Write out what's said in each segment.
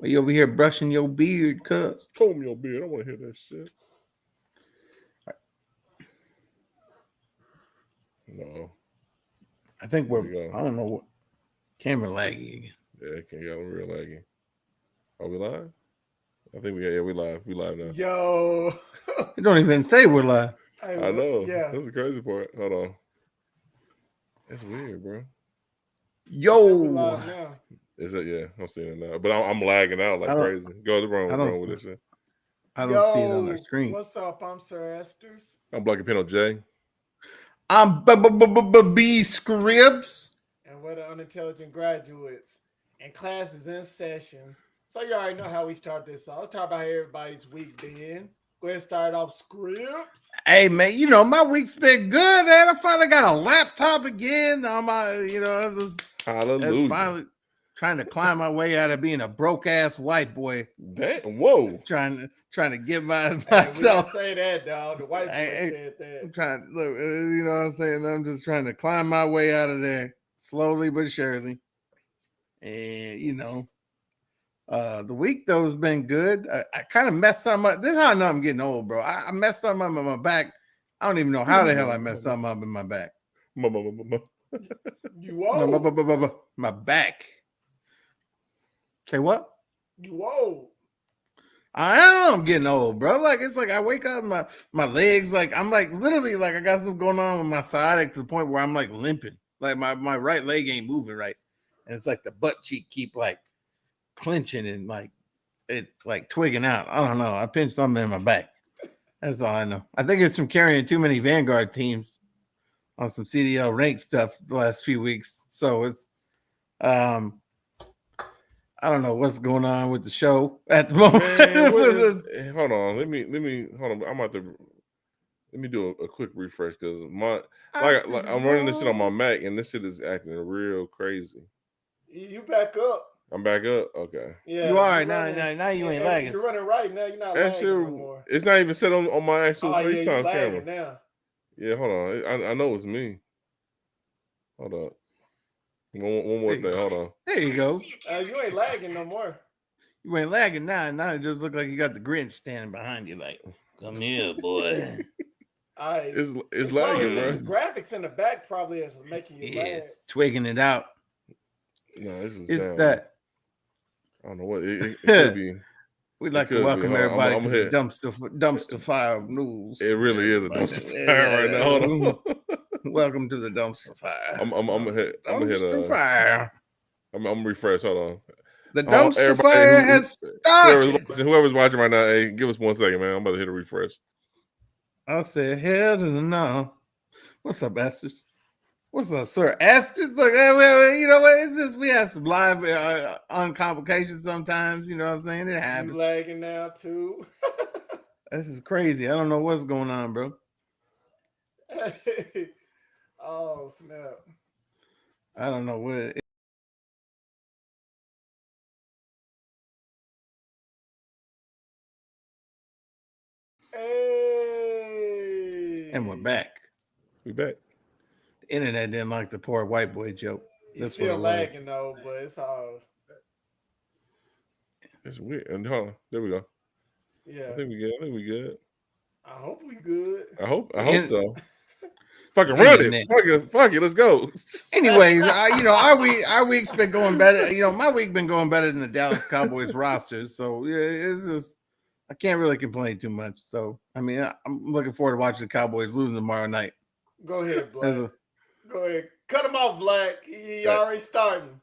Are you over here brushing your beard, cuz? Comb your beard. I don't want to hear that shit. No. I think There we're, we go. I don't know what, camera laggy again. Yeah, it can't get real laggy. Are we live? I think we live. We live now. Yo. It don't even say we're live. I know. Yeah. That's the crazy part. Hold on. That's weird, bro. Yo. Is it? Yeah, I'm seeing it now. But I'm lagging out like crazy. What's wrong with this shit? I don't see it on our screen. What's up? I'm Sir Esters. I'm Black Pino J. I'm B Scribs. And we're the Unintelligent Graduates. And class is in session. So you already know how we start this off. Let's talk about how everybody's week been. Go ahead and start off Scribs. Hey, man, you know, my week's been good, man. I finally got a laptop again. Hallelujah. Finally trying to climb my way out of being a broke-ass white boy. Damn, whoa. Trying to get myself. We don't say that, dog. The white boy said that. I'm trying to look, you know what I'm saying? I'm just trying to climb my way out of there slowly but surely. And, you know, the week, though, has been good. I kind of messed something up. This is how I know I'm getting old, bro. I messed something up in my back. I don't even know how the hell I messed something up in my back. You old. My back. Say what? You old. I know I'm getting old, bro. Like, it's like I wake up, my legs, like, I'm like literally like I got something going on with my side to the point where I'm like limping. Like my right leg ain't moving right. And it's like the butt cheek keep like clenching and like it's like twigging out. I don't know. I pinched something in my back. That's all I know. I think it's from carrying too many Vanguard teams on some CDL rank stuff the last few weeks. So it's I don't know what's going on with the show at the moment. Man, hold on. Let me hold on. I'm about to let me do a quick refresh because I'm running this shit on my Mac and this shit is acting real crazy. You back up. I'm back up. Okay. Yeah, you are now. You ain't lagging. You're running right now. You're not lagging no more. It's not even set on my actual FaceTime camera. Now. Yeah, hold on. I know it's me. Hold up. One more thing. Hold on. There you go. You ain't lagging no more. You ain't lagging now. Now it just look like you got the Grinch standing behind you, like, come here, boy. It's lagging, bro. The graphics in the back probably is making you lag. It's twigging it out. No, it's down. That. I don't know what it could be. We'd like to welcome everybody to the dumpster fire of news. It really is a dumpster fire right now. Hold on. Welcome to the dumpster fire. I'm gonna hit fire. I'm gonna refresh. Hold on. The dumpster fire has started. Whoever's watching right now, hey, give us 1 second, man. I'm about to hit a refresh. I said, hell to the no. What's up, Asters? What's up, Sir Asters? Look, you know what? It's just we have some live uncomplications sometimes. You know what I'm saying? It happens. You lagging now too. This is crazy. I don't know what's going on, bro. Oh snap! I don't know what. Hey. And we're back. We back. The internet didn't like the poor white boy joke. It's still lagging though, but it's all. It's weird. And hold on, there we go. Yeah, I think we good. I hope we good. I hope so. Fucking run it. Fuck it. Let's go. Anyways, our week's been going better. You know, my week been going better than the Dallas Cowboys rosters. So yeah, it's just I can't really complain too much. So I mean, I'm looking forward to watching the Cowboys losing tomorrow night. Go ahead, Black. Go ahead. Cut him off, Black. He already starting.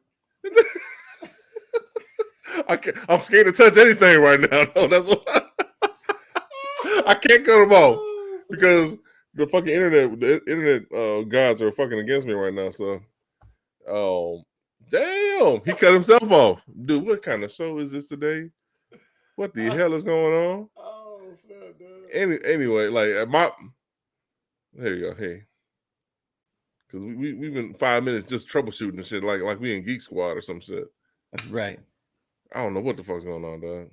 I'm scared to touch anything right now. No, that's what I can't cut him off because the fucking internet gods are fucking against me right now. So, damn, he cut himself off. Dude, what kind of show is this today? What the hell is going on? Oh, snap, dude. Anyway, like there you go. Hey, because we've been 5 minutes just troubleshooting and shit, like we in Geek Squad or some shit. That's right. I don't know what the fuck's going on, dog.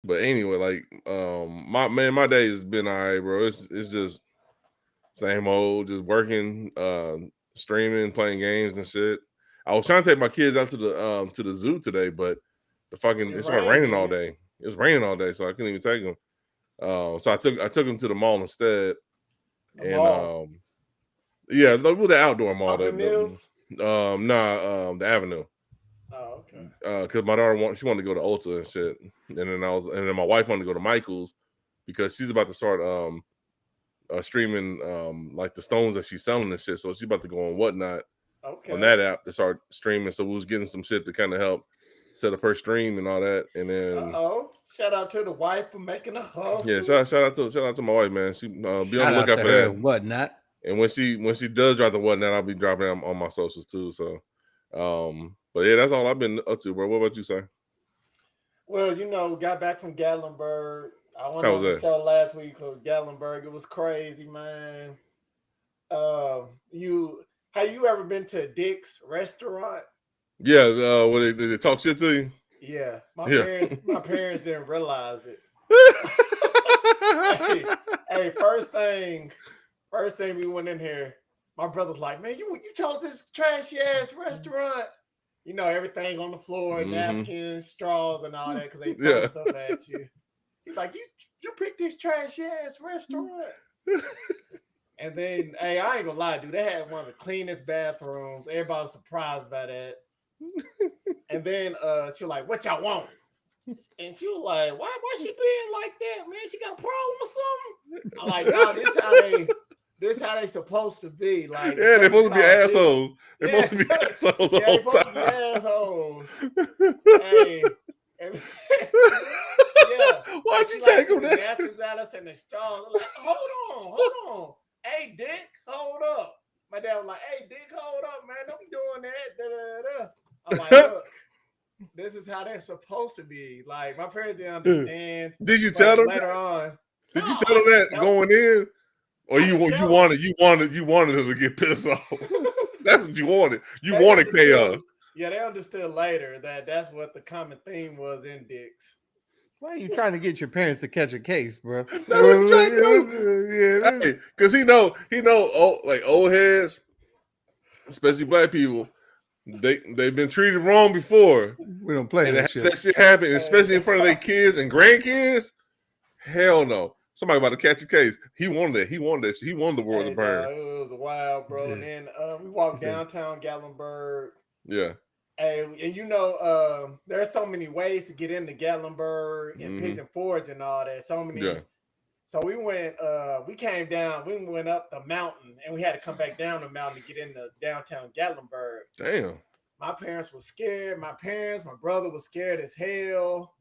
But anyway, like my day has been all right, bro. It's just same old, just working, streaming, playing games and shit. I was trying to take my kids out to the zoo today, but it started raining all day. It was raining all day, so I couldn't even take them. So I took them to the mall instead. The outdoor mall. The Avenue. Oh, okay. Because my daughter wanted to go to Ulta and shit, and then my wife wanted to go to Michael's because she's about to start streaming like the stones that she's selling and shit. So she's about to go on Whatnot on that app to start streaming. So we was getting some shit to kind of help set up her stream and all that. And then shout out to the wife for making a hustle. Yeah, shout out to my wife, man. She be on the lookout for that. Whatnot. And when she does drop the Whatnot, I'll be dropping it on my socials too. So but yeah, that's all I've been up to, bro. What about you, sir? Well, got back from Gatlinburg. I went on the show last week for Gatlinburg. It was crazy, man. Have you ever been to Dick's restaurant? Yeah, when they talk shit to you? Yeah. My parents didn't realize it. hey, first thing we went in here, my brother's like, man, you chose this trashy ass restaurant. Everything on the floor, napkins, straws, and all that, because they throw stuff at you. He's like, you picked this trashy ass restaurant. And then, hey, I ain't gonna lie, dude, they had one of the cleanest bathrooms. Everybody was surprised by that. And then she was like, what y'all want? And she was like, why she being like that, man? She got a problem or something? I'm like, no, this how they supposed to be. Like, yeah, they're supposed to be assholes. They're supposed to be assholes the whole time. They're assholes. Hey, and why'd you take them there? Napkins at us and the straws. Like, hold on. Hey, Dick, hold up. My dad was like, hey, Dick, hold up, man. Don't be doing that. I'm like, look, this is how they're supposed to be. Like, my parents didn't understand. Did you tell them later on? Did you tell them that going in? Or you wanted them to get pissed off? That's what you wanted. You wanted chaos. Yeah, they understood later that that's what the common theme was in Dick's. Why are you trying to get your parents to catch a case, bro? That's what you trying to do. Yeah, because he know, like old heads, especially black people, they've been treated wrong before. We don't play that shit. That shit happen, especially in front of their kids and grandkids. Hell no. Somebody about to catch a case. He wanted that. He wanted the world to burn. It was wild, bro. And then we walked downtown Gatlinburg. Yeah. And there's so many ways to get into Gatlinburg and Pigeon Forge and all that. So many. Yeah. So we went. We came down. We went up the mountain, and we had to come back down the mountain to get into downtown Gatlinburg. Damn. My parents were scared. My brother was scared as hell.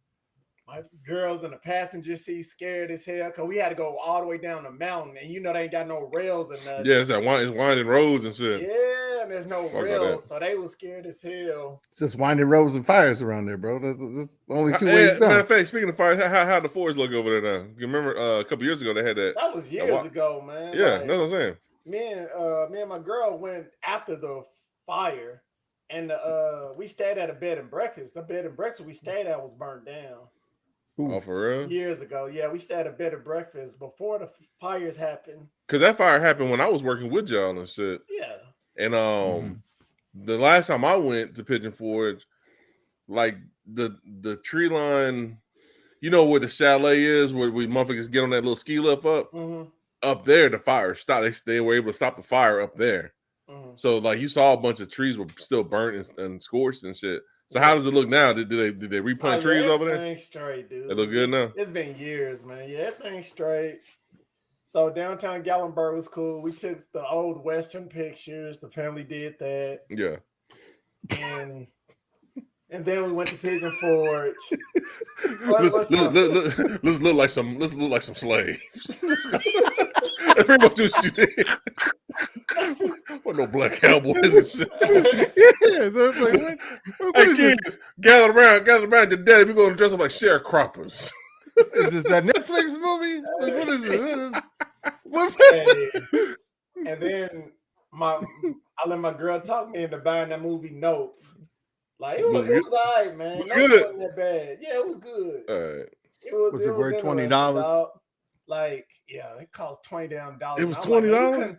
My girls in the passenger seat scared as hell because we had to go all the way down the mountain, and they ain't got no rails and nothing. Yeah, it's winding roads and shit. Yeah, and there's no rails, so they were scared as hell. It's just winding roads and fires around there, bro. That's only two ways down. Matter of fact, speaking of fires, how the forest look over there now? You remember a couple years ago they had that? That was years ago, man. Yeah, that's what I'm saying. Me and my girl went after the fire, and we stayed at a bed and breakfast. The bed and breakfast we stayed at was burnt down. Oh, for real? Years ago. Yeah, we stayed at a bed and breakfast before the fires happened. Because that fire happened when I was working with y'all and shit. Yeah. And the last time I went to Pigeon Forge, like the tree line, where the chalet is, where we motherfuckers get on that little ski lift up? Up there, the fire stopped. They were able to stop the fire up there. So, like, you saw a bunch of trees were still burnt and scorched and shit. So how does it look now? Did they replant trees over there? Everything's straight, dude. They look good now? It's been years, man. Yeah, everything's straight. So downtown Gatlinburg was cool. We took the old Western pictures. The family did that. Yeah. And then we went to Pigeon Forge. Let's look like some slaves. That's pretty much what you did. What no black cowboys and shit. Yeah, that's like what hey kids, gather around your daddy. We're gonna dress up like sharecroppers. Is this that Netflix movie? Like, what is this? And then I let my girl talk me into buying that movie Nope. Like it was all right, man. It was good. Wasn't that bad. Yeah, it was good. All right. Was it worth $20? Like, yeah, it cost $20 down. It was $20.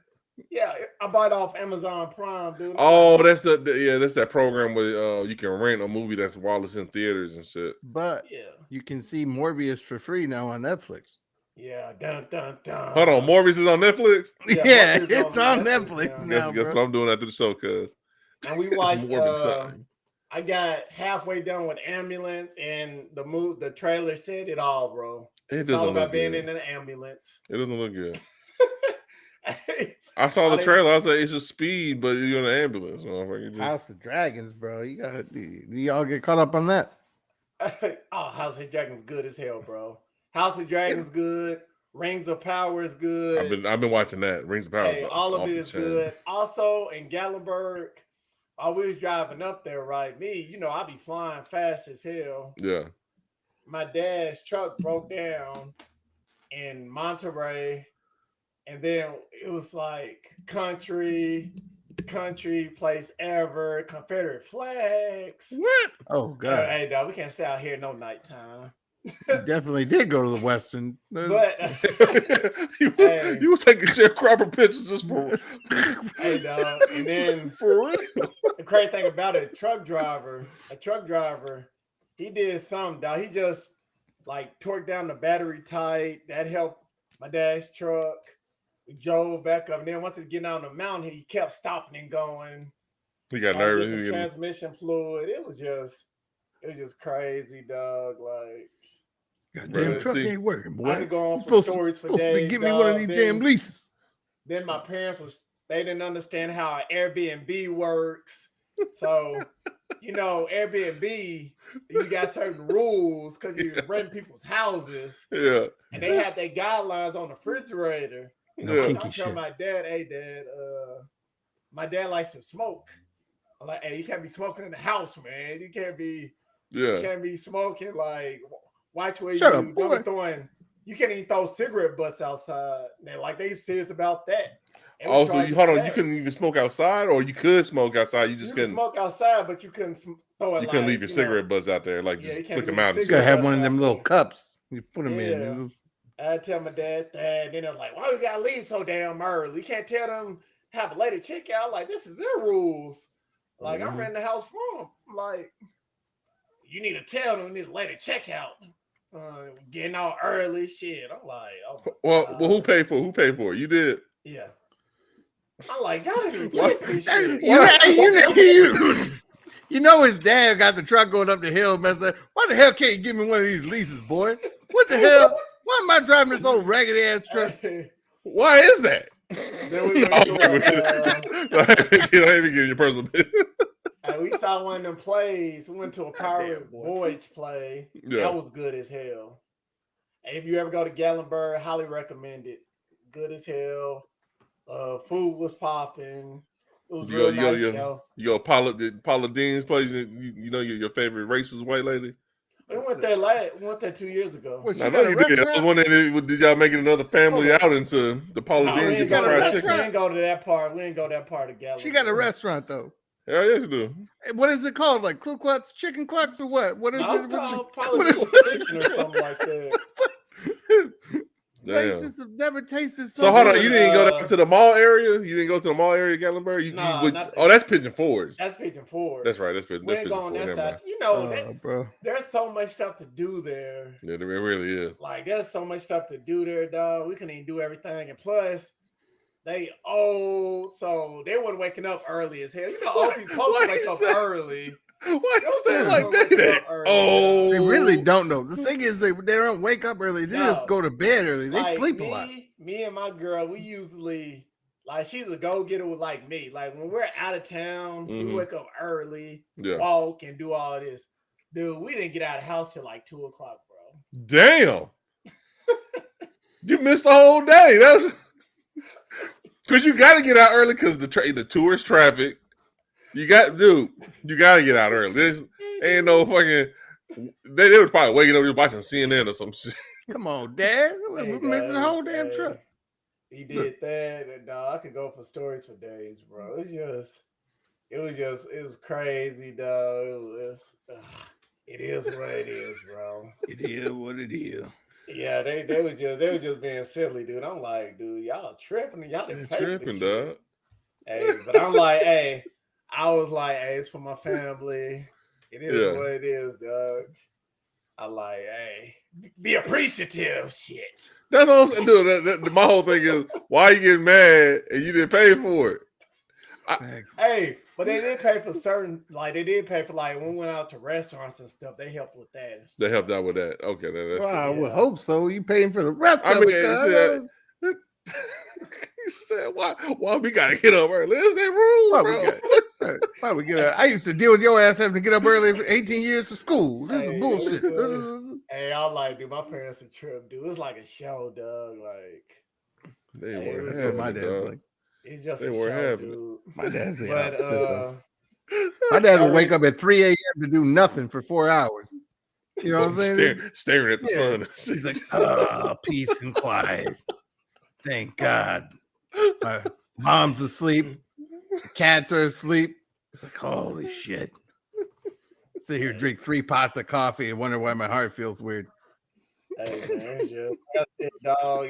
Yeah, I bought it off Amazon Prime, dude. Oh, that's that's that program where you can rent a movie that's while it's in theaters and shit. But yeah, you can see Morbius for free now on Netflix. yeah. Dun dun dun. Hold on, Morbius is on Netflix. Yeah, Morbius it's on Netflix Netflix now. now, Guess bro. what I'm doing after the show, cuz And we it's watched. Morbid time. I got halfway done with Ambulance, and the trailer said it all, bro. It It's all doesn't about look being good. in an ambulance. It doesn't look good. Hey, I saw all the they- trailer. I was like, it's just speed, but you're in an ambulance. Motherfucker. Just... House of Dragons, bro. You got y'all get caught up on that? Oh, House of Dragons good as hell, bro. House of Dragons good. Rings of Power is good. I've been watching that. Rings of Power. Hey, all of it is good. Also in Gatlinburg, while we was driving up there, right? Me, I be flying fast as hell. Yeah. My dad's truck broke down in Monterey, and then it was like country place ever, Confederate flags. What? Oh god, Hey, dog, we can't stay out here no nighttime. you definitely did go to the Western. But you was taking sharecropper pictures just for hey, dog, and then for real. the crazy thing about it, a truck driver, he did something, dog. He just like torqued down the battery tight. That helped my dad's truck. We drove back up, and then once it getting out on the mountain, he kept stopping and going. He got Get nervous. some transmission fluid. It was just crazy, dog. Like, goddamn truck ain't working, boy. I could go on for supposed stories for supposed days. to be giving me one of these damn leases. Then my parents they didn't understand how Airbnb works. So, Airbnb, you got certain rules because you're renting people's houses. Yeah. And they had their guidelines on the refrigerator. No Yeah. kinky I tell shit. my dad, hey, Dad, my dad likes to smoke. I'm like, hey, you can't be smoking in the house, man. You can't be smoking. Like, watch where Shut you up, boy. you can't even throw cigarette butts outside. They serious about that. And we Also, tried hold on. that. You couldn't even smoke outside, or you could smoke outside. You just You couldn't. can smoke outside, but you couldn't throw it. You couldn't leave your cigarette butts out there, like Yeah, just you can't flick them leave out. your And You gotta shit. have one of them little cups. You put them Yeah. in. I tell my dad that, and then they're like, why we gotta leave so damn early? You can't tell them have a later checkout. Like, this is their rules. Like, I'm renting the house for them. I'm like, you need to tell them, you need a later checkout. Getting out early, shit. I'm like, oh Well, who paid for it? Who paid for it? You did. yeah. I'm like, y'all didn't even pay for this shit. You know his dad got the truck going up the hill, man. Said, why the hell can't you give me one of these leases, boy? What the hell? Why am I driving this old raggedy ass truck? Why is that? Then we went to I ain't even getting your personal business. and we saw one of them plays. We went to a Pirate boy. Voyage play. Yeah. That was good as hell. And if you ever go to Gatlinburg, highly recommend it. Good as hell. Food was popping. It was real nice show. You go Paula Dean's place. You know your favorite racist white lady. We went there 2 years ago. What, she I got know a you did. I was restaurant? wondering, did y'all make it another family outing to the Paula No, we Dean's ain't to go to fried that- chicken? we ain't go to that part. We ain't go that part of Gatlinburg. She got a restaurant though. Hell yes, you do. What is it called? Like Ku Klux Chicken Clucks or what? What is No, it's it? called What probably is- Kitchen or something like that. Damn. Racists have never tasted So hold on, good. you didn't go down to the mall area? You didn't go to the mall area, Gatlinburg? That's Pigeon Forge. That's Pigeon Forge. That's right. That's We Pigeon ain't going Forge. that Never side. mind. bro. There's so much stuff to do there. Yeah, it really is. Like, there's so much stuff to do there, dog. We couldn't even do everything. And plus, they old, so they weren't waking up early as hell. Old people supposed to wake up early. Why you saying like They wake that? up early, Oh, They really don't know. The thing is, they don't wake up early. They just go to bed early. They Like, sleep a lot. Me and my girl, we usually, like, she's a go-getter with like me. Like, when we're out of town, we wake up early, walk, and do all this. Dude, we didn't get out of the house till like 2:00, bro. Damn. You missed the whole day. That's because you got to get out early because the tourist traffic. You got to get out early. There's ain't no fucking. They was probably waking up just watching CNN or some shit. Come on, Dad. We're missing the whole damn truck. He did that, and I could go for stories for days, bro. It was crazy, dog. It is what it is, bro. It is what it is. Yeah, they was just being silly, dude. I'm like, dude, y'all tripping. Y'all didn't pay for this shit. dog. Hey, but I'm like, hey, I was like, hey, it's for my family. It is what it is, dog. I like, hey, be appreciative, shit. That's what I'm saying, dude. My whole thing is, why you getting mad and you didn't pay for it? Hey, but they did pay for certain, like they did pay for like when we went out to restaurants and stuff. They helped with that. They helped out with that. Okay, that's I would hope so. You paying for the rest of it. He said, why we gotta get up early? Is that rules, bro? Why we get up? I used to deal with your ass having to get up early for 18 years for school. This is bullshit. Hey, I like, dude, my parents a trip, dude. It was like a show, dog. Like they weren't having my dad's dog. Like. It's just they a weren't show, having dude. My dad's the but, opposite. My dad would wake up at 3 a.m. to do nothing for 4 hours. You know what I'm saying? Staring at the sun. He's like, oh, peace and quiet. Thank God. My mom's asleep. The cats are asleep. It's like, holy shit. Sit here, drink 3 pots of coffee and wonder why my heart feels weird. Hey, man, dog.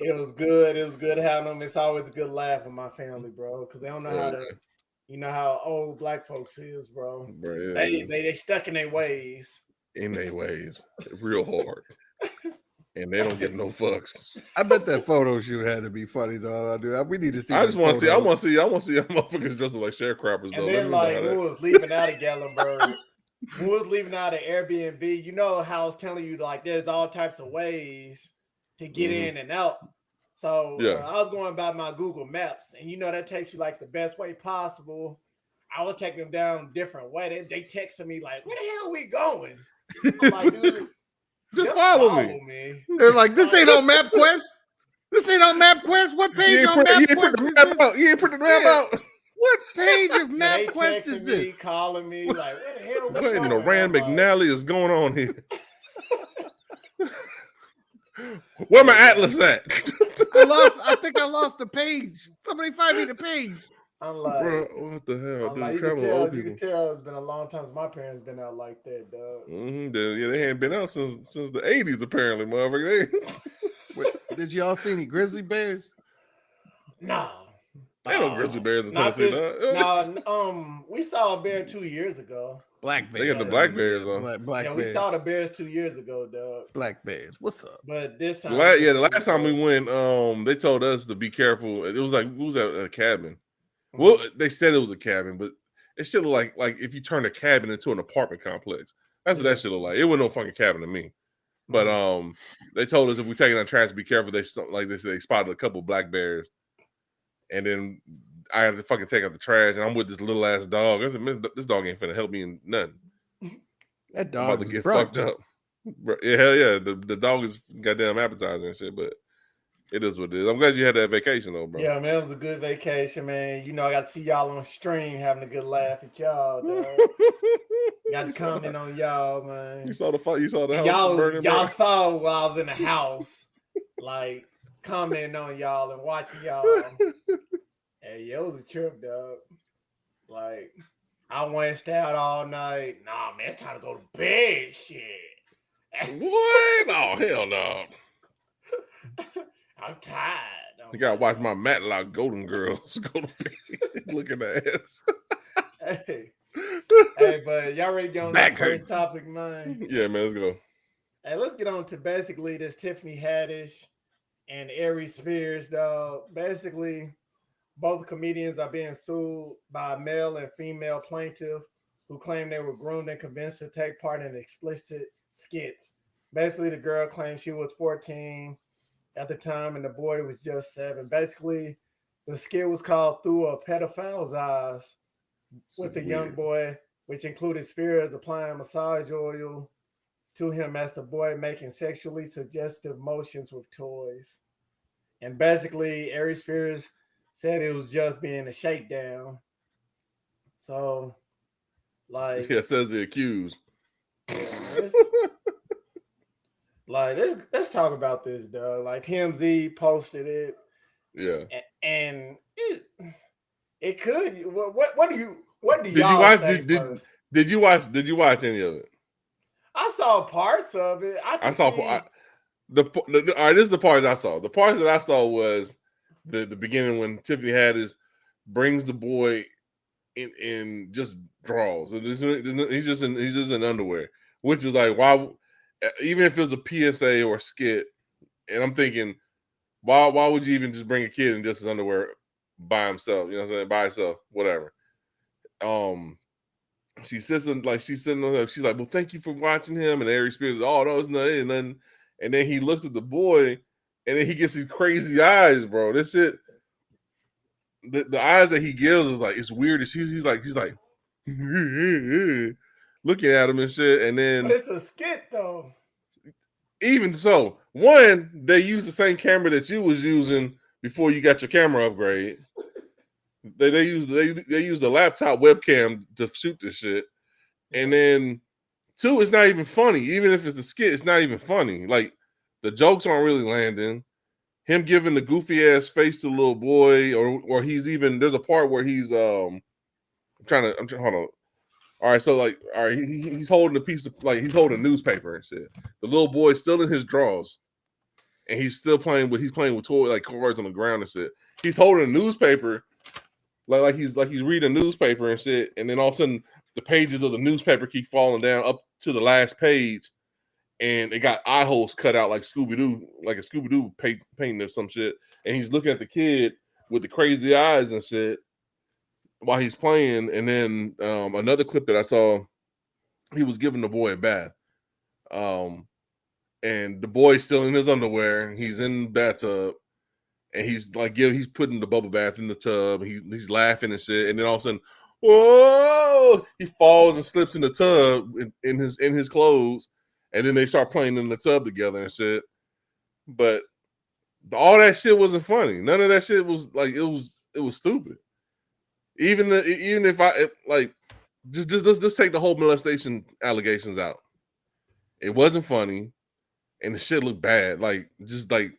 It was good. It was good having them. It's always a good laugh with my family, bro, because they don't know how to, you know how old black folks is, bro. They stuck in their ways. In their ways. Real hard. And they don't give no fucks. I bet that photo shoot had to be funny, though. Dude, we need to see. I want to see. I want to see y'all motherfuckers dressed like sharecroppers. And then, like, we was leaving out of Gatlinburg. We was leaving out of Airbnb. You know how I was telling you, like, there's all types of ways to get in and out. So I was going by my Google Maps, and you know that takes you like the best way possible. I was taking them down a different way. They texted me like, "Where the hell are we going?" I'm like, dude. Just follow me. They're like, this ain't on MapQuest. This ain't on MapQuest. What page on MapQuest? You ain't put the map out. What page of MapQuest is this? Calling me like, what the hell? What in the Rand McNally is going on here? Where my atlas at? I think I lost the page. Somebody find me the page. I'm like, bro, what the hell, dude? Like, you can tell it's been a long time since my parents been out like that, dog. They hadn't been out since the 80s, apparently, motherfucker. Wait, did y'all see any grizzly bears? No. Ain't no grizzly bears in Tennessee. No, we saw a bear 2 years ago. Black bears. They got the black bears on. Black bears. We saw the bears 2 years ago, dog. Black bears. What's up? But this time, the last time we went, they told us to be careful. It was like we was at a cabin. Well, they said it was a cabin, but it should look like if you turn a cabin into an apartment complex. That's what that should look like. It wasn't no fucking cabin to me. But they told us if we take it on trash, be careful. They spotted a couple black bears, and then I had to fucking take out the trash, and I'm with this little ass dog. I said, this dog ain't finna help me in nothing. That dog about to get fucked up. Yeah, hell yeah. The dog is goddamn appetizer and shit, but it is what it is. I'm glad you had that vacation though, bro. Yeah, man, it was a good vacation, man. You know, I got to see y'all on stream having a good laugh at y'all, dog. Got to comment on y'all, man. You saw the fight. You saw the house burning. Y'all saw while I was in the house, like commenting on y'all and watching y'all. Hey, yeah, it was a trip, dog. Like, I went out all night. Nah, man, it's time to go to bed. Shit. What? Oh, hell no. I'm tired. You gotta watch my Matlock Golden Girls go to bed. Look at that ass. Hey, but y'all ready to get on the first topic, man? Yeah, man, let's go. Hey, let's get on to basically this Tiffany Haddish and Aries Spears, dog. Basically, both comedians are being sued by a male and female plaintiff who claim they were groomed and convinced to take part in explicit skits. Basically, the girl claimed she was 14 at the time and the boy was just 7. Basically, the skit was called Through a Pedophile's Eyes with the young boy, which included Spears applying massage oil to him as the boy making sexually suggestive motions with toys. And basically, Aries Spears said it was just being a shakedown. So, like... Yeah, says the accused. Like, let's talk about this, dog. Like, TMZ posted it. Yeah. And it could... What do y'all say first? Did you watch any of it? I saw parts of it. All right, this is the parts I saw. The parts that I saw was the beginning when Tiffany Haddish brings the boy in just draws. He's just in underwear, which is like, why? Even if it was a PSA or a skit, and I'm thinking, why would you even just bring a kid in just his underwear by himself? You know what I'm saying? By himself, whatever. She's sitting on her. She's like, well, thank you for watching him. And Aries Spears, oh no, it's nothing. And then he looks at the boy, and then he gets these crazy eyes, bro. This shit, the eyes that he gives is like, it's weird. He's like looking at him and shit. And then, but it's a skit though. Even so, one, they use the same camera that you was using before you got your camera upgrade. They use the laptop webcam to shoot this shit. And then two, it's not even funny. Even if it's a skit, it's not even funny. Like, the jokes aren't really landing. Him giving the goofy ass face to the little boy, or he's even, there's a part where he's hold on. All right, so like, all right, he's holding a piece of, like, he's holding a newspaper and shit. The little boy's still in his drawers, and he's playing with toy, like, cards on the ground and shit. He's holding a newspaper, like he's reading a newspaper and shit, and then all of a sudden the pages of the newspaper keep falling down up to the last page, and it got eye holes cut out like Scooby-Doo, like a Scooby-Doo painting or some shit. And he's looking at the kid with the crazy eyes and shit while he's playing. And then another clip that I saw, he was giving the boy a bath. And the boy's still in his underwear. He's in the bathtub. And he's like, he's putting the bubble bath in the tub. He's laughing and shit. And then all of a sudden, whoa! He falls and slips in the tub in his clothes. And then they start playing in the tub together and shit. But all that shit wasn't funny. None of that shit was like, it was stupid. Even if just take the whole molestation allegations out. It wasn't funny, and the shit looked bad. Like, just like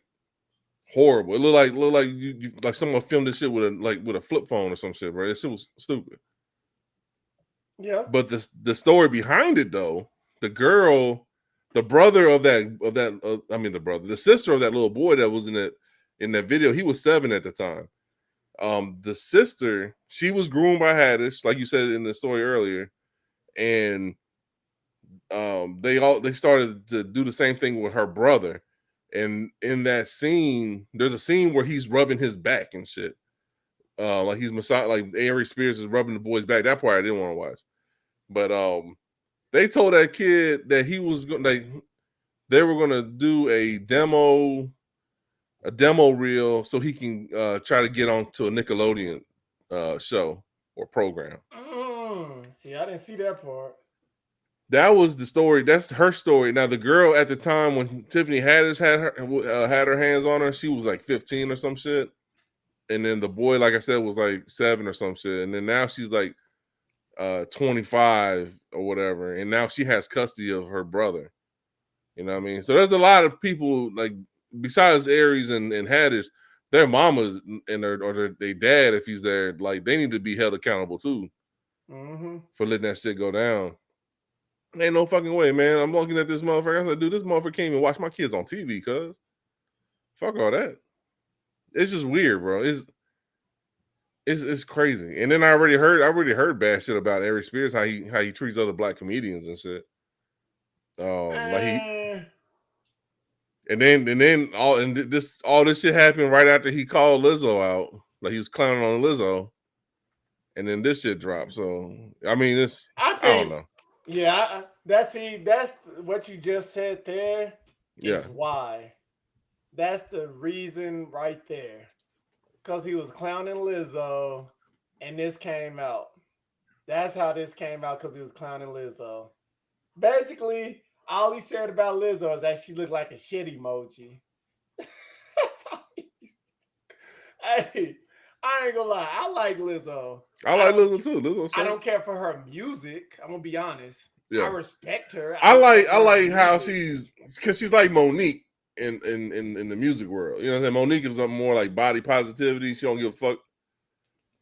horrible. It looked like you like someone filmed this shit with a flip phone or some shit, bro. That shit was stupid. Yeah. But the story behind it, though, the girl, the brother of that the sister of that little boy that was in that video, he was 7 at the time. The sister, she was groomed by Haddish, like you said in the story earlier, and they started to do the same thing with her brother. And in that scene, there's a scene where he's rubbing his back and shit. Like he's like Aries Spears is rubbing the boy's back. That part I didn't want to watch. But they told that kid that he was they were gonna do a demo reel so he can try to get onto a Nickelodeon show or program. See, I didn't see that part. That was the story. That's her story. Now, the girl at the time when Tiffany Haddish had her hands on her, she was like 15 or some shit. And then the boy, like I said, was like 7 or some shit. And then now she's like 25 or whatever. And now she has custody of her brother. You know what I mean? So there's a lot of people, like, besides Aries and Haddish, their mamas and their dad, if he's there, like, they need to be held accountable too for letting that shit go down. Ain't no fucking way, man. I'm looking at this motherfucker. I said, dude, this motherfucker can't even watch my kids on TV, cuz. Fuck all that. It's just weird, bro. It's crazy. And then I already heard bad shit about Aries Spears, how he treats other black comedians and shit. And then all this shit happened right after he called Lizzo out. Like, he was clowning on Lizzo. And then this shit dropped. So I mean, I don't know. Yeah, that's what you just said there. Yeah. Why? That's the reason right there. Because he was clowning Lizzo, and this came out. That's how this came out, because he was clowning Lizzo. Basically, all he said about Lizzo is that she looked like a shit emoji. That's all Hey, I ain't gonna lie. I like Lizzo. I like Lizzo too. I don't care for her music. I'm gonna be honest. Yeah. I respect her. I like how because she's like Monique in the music world. You know what I'm saying? Monique is more like body positivity. She don't give a fuck.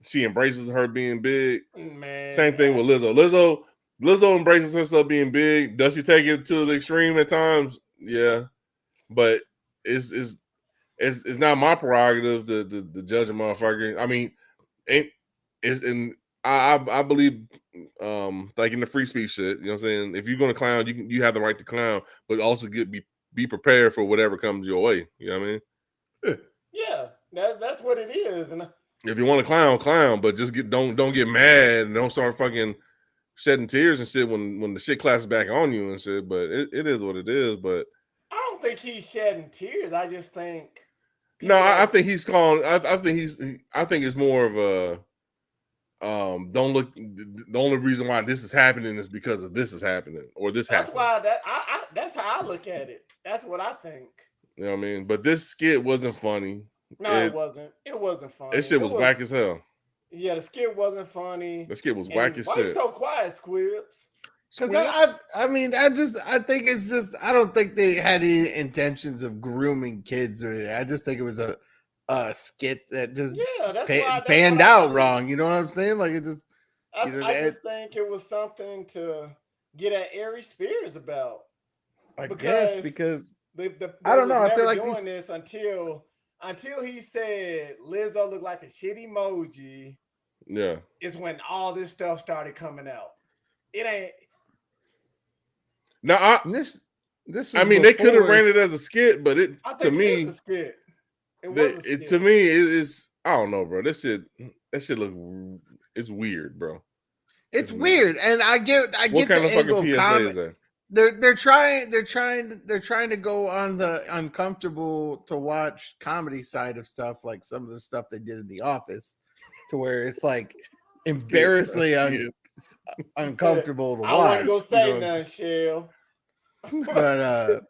She embraces her being big. Man, same thing with Lizzo. Lizzo embraces herself being big. Does she take it to the extreme at times? Yeah. but it's not my prerogative to judge a motherfucker. I mean, I believe like in the free speech shit. You know what I'm saying? If you're gonna clown, you have the right to clown, but also be prepared for whatever comes your way. You know what I mean? Yeah, that's what it is. And If you want to clown, but just don't get mad and don't start fucking shedding tears and shit when the shit clashes back on you and shit. But it is what it is. But I don't think he's shedding tears. I just think no, I think he's calling. I think it's more of a don't look. The only reason why this is happening is because of this is happening or this that's happened. why that's how I look at it. That's what I think. You know what I mean? But this skit wasn't funny. No, it wasn't. It wasn't funny. This shit was whack as hell. Yeah, the skit wasn't funny. The skit was whack as why shit. Why you so quiet, Squibs? Because I think it's just I don't think they had any intentions of grooming kids or anything. I just think it was a skit that just panned out wrong. You know what I'm saying? Like it just. I just think it was something to get at Aries Spears about. I guess because I don't know. I feel like doing this until he said Lizzo looked like a shit emoji. Yeah, is when all this stuff started coming out. It ain't. Now this. I mean, they could have ran it as a skit, but to me, a skit. To me, it's I don't know, bro. That shit look. It's weird, bro. It's weird, and I get what kind the of angle fucking of PSA comment. is that? They're trying to go on the uncomfortable to watch comedy side of stuff, like some of the stuff they did in The Office, to where it's like embarrassingly uncomfortable to watch. I wasn't gonna say nothing, Shell. But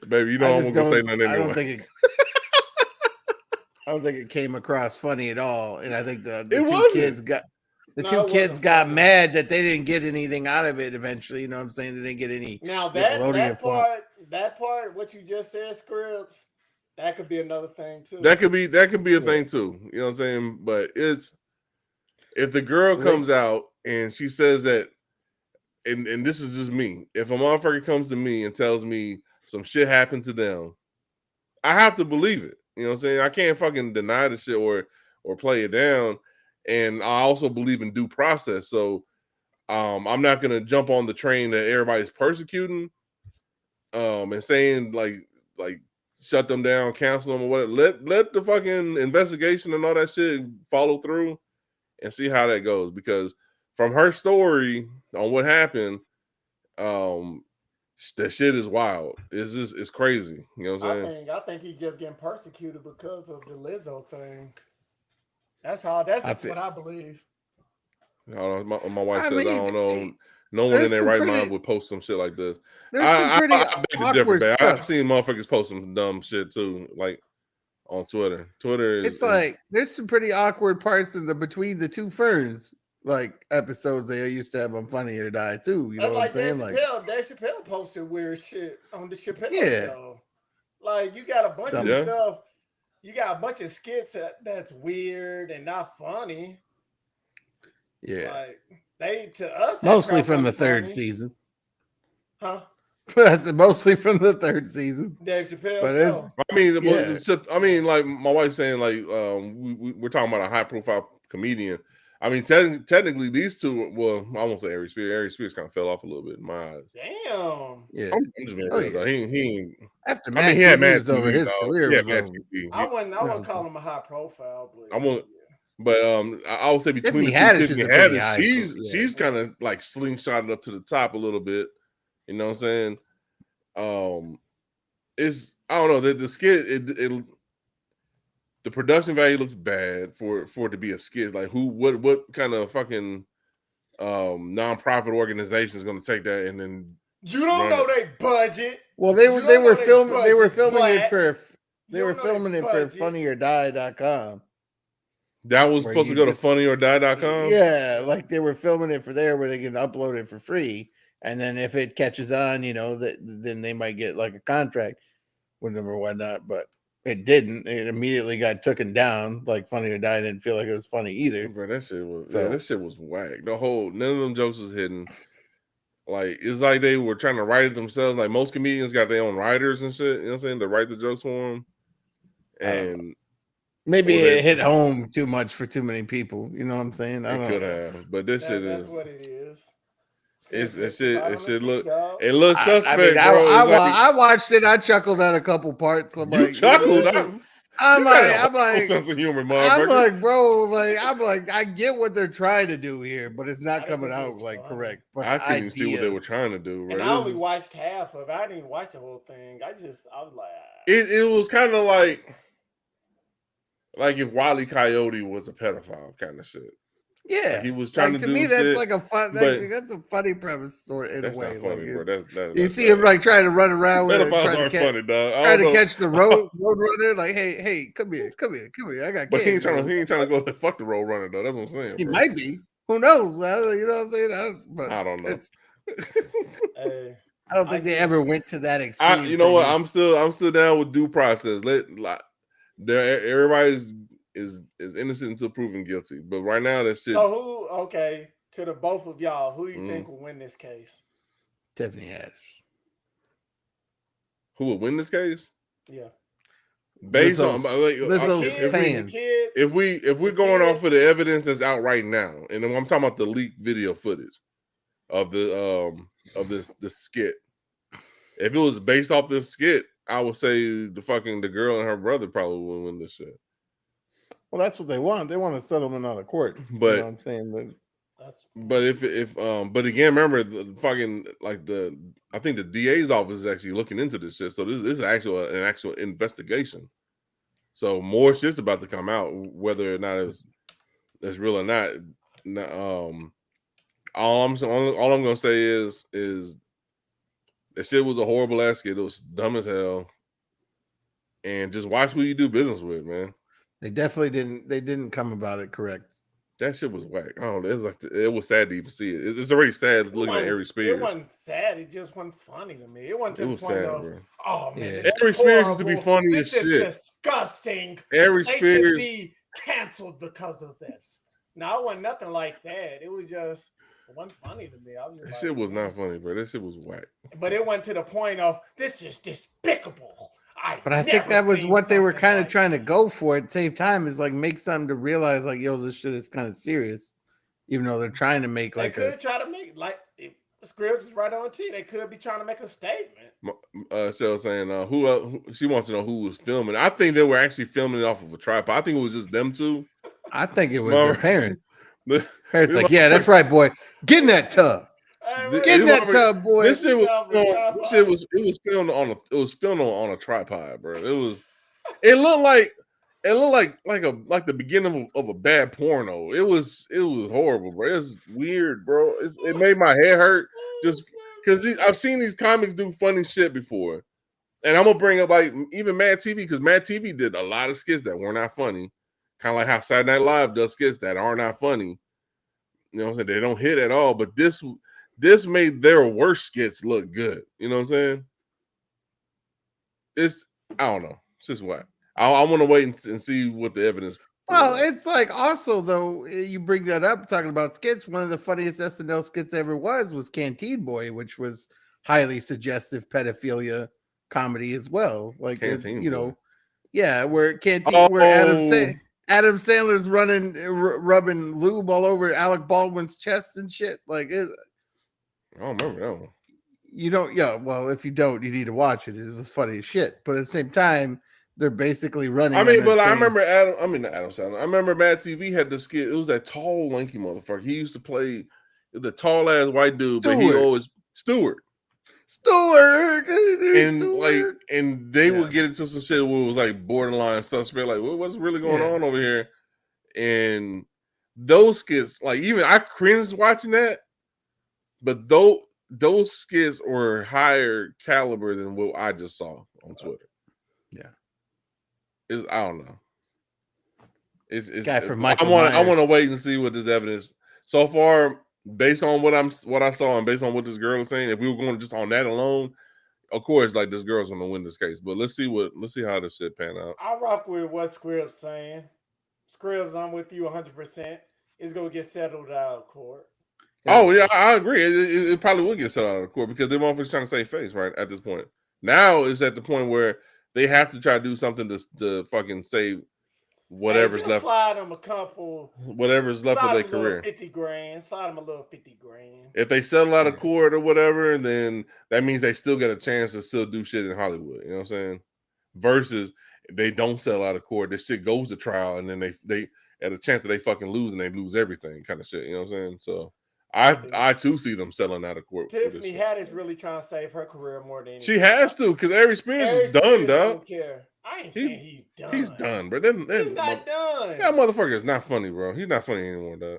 baby, you know I'm gonna say nothing anyway. I don't think it came across funny at all, and I think the two kids got mad that they didn't get anything out of it. Eventually, you know what I'm saying? They didn't get any. Now that part, what you just said, Scripps, that could be another thing too. That could be a thing too. You know what I'm saying? But it's if the girl comes out and she says that, and this is just me. If a motherfucker comes to me and tells me some shit happened to them, I have to believe it. You know what I'm saying? I can't fucking deny the shit or play it down. And I also believe in due process. So I'm not gonna jump on the train that everybody's persecuting and saying like shut them down, cancel them or whatever. Let the fucking investigation and all that shit follow through and see how that goes. Because from her story on what happened, that shit is wild. It's crazy. You know what I'm saying? I think he's just getting persecuted because of the Lizzo thing. That's what I believe. My wife says, I don't know. No one in their right mind would post some shit like this. I beg to differ, I've seen motherfuckers post some dumb shit too, like on Twitter. It's like there's some pretty awkward parts in the between the two ferns, like episodes they used to have on Funny or Die too. You know what I'm saying? Dave Chappelle posted weird shit on the Chappelle show. Like you got a bunch of stuff. You got a bunch of skits that's weird and not funny. Yeah. Like to us mostly from the third season. Huh? That's mostly from the third season. Dave Chappelle show. I mean, like my wife's saying, like we're talking about a high profile comedian. I mean, technically these two. Well, I won't say Aries Spears. Aries Spears kind of fell off a little bit in my eyes. Damn. Yeah. I'm just being real though. He after Matt he had Matt over his career. I wouldn't call him a high profile. But I won't. But I would say between Tiffany Haddish, Tiffany Haddish, she's kind of like slingshotted up to the top a little bit. You know what I'm saying? It's I don't know the skit. The production value looks bad for it to be a skit. Like what kind of fucking nonprofit organization is going to take that and then you don't know they budget. Well, they were filming it for funnyordie.com. That was supposed to go to funnyordie.com? Yeah, like they were filming it for there where they can upload it for free. And then if it catches on, you know, then they might get like a contract with them or whatnot. But it didn't. It immediately got taken down. Like Funny or Die didn't feel like it was funny either. Bro, that shit was whack. None of them jokes was hidden. like it's like they were trying to write it themselves. Like most comedians got their own writers and shit. You know what I'm saying? To write the jokes for them. And maybe it hit home too much for too many people. You know what I'm saying? It could have, but this shit is. That's what it is. It should look. It looks suspect, I mean, bro. I watched it. I chuckled at a couple parts. I'm you like, chuckled. I'm like, sense of humor, I'm like, bro, I get what they're trying to do here, but it's not coming out like correct. But I couldn't even see what they were trying to do. Bro. And I only watched half of it. I didn't even watch the whole thing. I was like, it was kind of like if Wile E. Coyote was a pedophile kind of shit. Yeah, like he was trying to do me. Shit, that's like a fun. That's a funny premise, sort in a way. Not funny, bro. That's you see him like trying to run around with pedophiles aren't funny, dog. Trying to catch the road runner. Like, hey, come here. I got. But kids, he ain't trying to go fuck the road runner though. That's what I'm saying. He bro. might be. Who knows? You know what I'm saying? But I don't know. I don't think they ever went to that extreme. You know what? I'm still down with due process. Everybody is innocent until proven guilty. But right now, that shit. So to the both of y'all, who you think will win this case? Tiffany Haddish. Who would win this case? Yeah. Based on if we're going off of the evidence that's out right now, and I'm talking about the leaked video footage of this skit. If it was based off this skit, I would say the girl and her brother probably would win this shit. Well, that's what they want. They want a settlement out of court. But you know what I'm saying, but again, remember I think the DA's office is actually looking into this shit. So this is an actual investigation. So more shit's about to come out, whether or not it's real or not. All I'm gonna say is that shit was a horrible ass skit. It was dumb as hell. And just watch who you do business with, man. They definitely didn't. They didn't come about it correct. That shit was whack. Oh, it was sad to even see it. It's already sad looking at Aries Spears. It wasn't sad. It just wasn't funny to me. It wasn't to the point sad, of, bro. oh man, Aries Spears used to be funny as shit. This is disgusting. Aries Spears should be canceled because of this. No, it wasn't nothing like that. It was just. It wasn't funny to me. That shit was not funny, bro. That shit was whack. But it went to the point of this is despicable. But I think that was what they were kind of trying to go for at the same time, is like make something to realize like, yo, this shit is kind of serious. Even though they're trying to make try to make like Scribs is right on T. They could be trying to make a statement. Shell saying who she wants to know who was filming. I think they were actually filming it off of a tripod. I think it was just them two. I think it was their parents. Parents like, yeah, that's right, boy. Get in that tub. Get in that tub, boy. This shit was filmed on a tripod, bro. It looked like the beginning of a bad porno. It was horrible, bro. It's weird, bro. It made my head hurt just because I've seen these comics do funny shit before, and I'm gonna bring up like even Mad TV, because Mad TV did a lot of skits that were not funny. Kind of like how Saturday Night Live does skits that are not funny. You know what I'm saying? They don't hit at all. But this made their worst skits look good. You know what I'm saying? I don't know. It's just whack. I want to wait and see what the evidence. Well, it's like also though, you bring that up talking about skits. One of the funniest SNL skits ever was Canteen Boy, which was highly suggestive pedophilia comedy as well. Like Canteen Boy. Yeah, where Adam Sandler's rubbing lube all over Alec Baldwin's chest and shit. Like it. I don't remember that one. You don't, yeah. Well, if you don't, you need to watch it. It was funny as shit. But at the same time, they're basically running. I remember Adam Sandler. I remember Mad TV had the skit. It was that tall, lanky motherfucker. He used to play the tall ass white dude, but he always Stewart. And they would get into some shit where it was like borderline suspect. Like, what's really going on over here? And those skits, like even I cringed watching that. But those skits were higher caliber than what I just saw on Twitter. Yeah, I don't know. It's guy from Michael I want to wait and see what this evidence so far, based on what I saw and based on what this girl is saying. If we were going just on that alone, of course, like this girl's going to win this case. But let's see how this shit pan out. I rock with what Scribs saying. Scribs, I'm with you 100%. It's going to get settled out of court. Oh yeah, I agree. It probably will get settled out of court because the motherfuckers trying to save face right at this point. Now it's at the point where they have to try to do something to fucking save whatever's left. Slide them a couple. Whatever's left of their career. 50 grand. Slide them a little 50 grand. If they settle out of court or whatever, then that means they still get a chance to still do shit in Hollywood. You know what I'm saying? Versus they don't settle out of court, this shit goes to trial, and then they at a chance that they fucking lose and they lose everything, kind of shit. You know what I'm saying? So I too see them settling out of court. Tiffany Haddish really trying to save her career more than she has to, because Aries Spears is done, dog. I ain't saying he's done. He's done, but he's not done. That motherfucker is not funny, bro. He's not funny anymore, dog.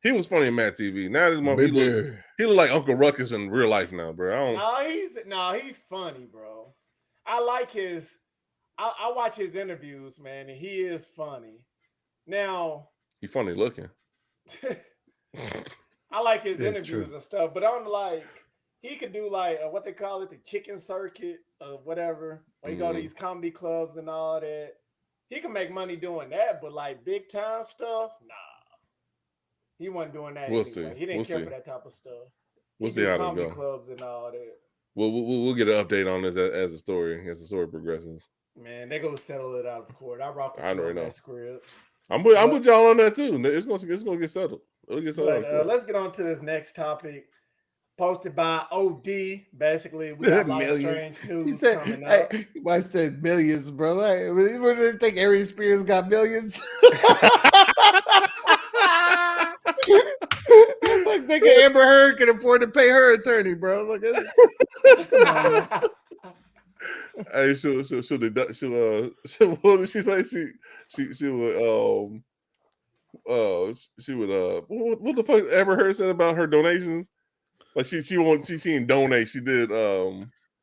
He was funny in Mad TV. Now this motherfucker he look like Uncle Ruckus in real life now, bro. He's funny, bro. I like his. I watch his interviews, man, and he is funny. Now he's funny looking. I like his interviews and stuff, but I'm like, he could do like what they call it, the chicken circuit or whatever. When you go to these comedy clubs and all that, he can make money doing that. But like big time stuff, nah, he wasn't doing that. We'll anyway. see. He didn't care for that type of stuff. We'll see how it comedy goes. Clubs and all that. We'll get an update on this as the story progresses. Man, they go settle it out of court. I rock with you on that scripts. I'm with y'all on that too. It's gonna get settled. It'll get settled. But, let's get on to this next topic. Posted by OD. Basically, we got a lot of strange news coming up. I said millions, bro. Like, what do they think Aries Spears got millions? Like thinking Amber Heard can afford to pay her attorney, bro. Look at it. Hey, what did she say? She would what the fuck Amber Heard said about her donations? Like she didn't donate. She did.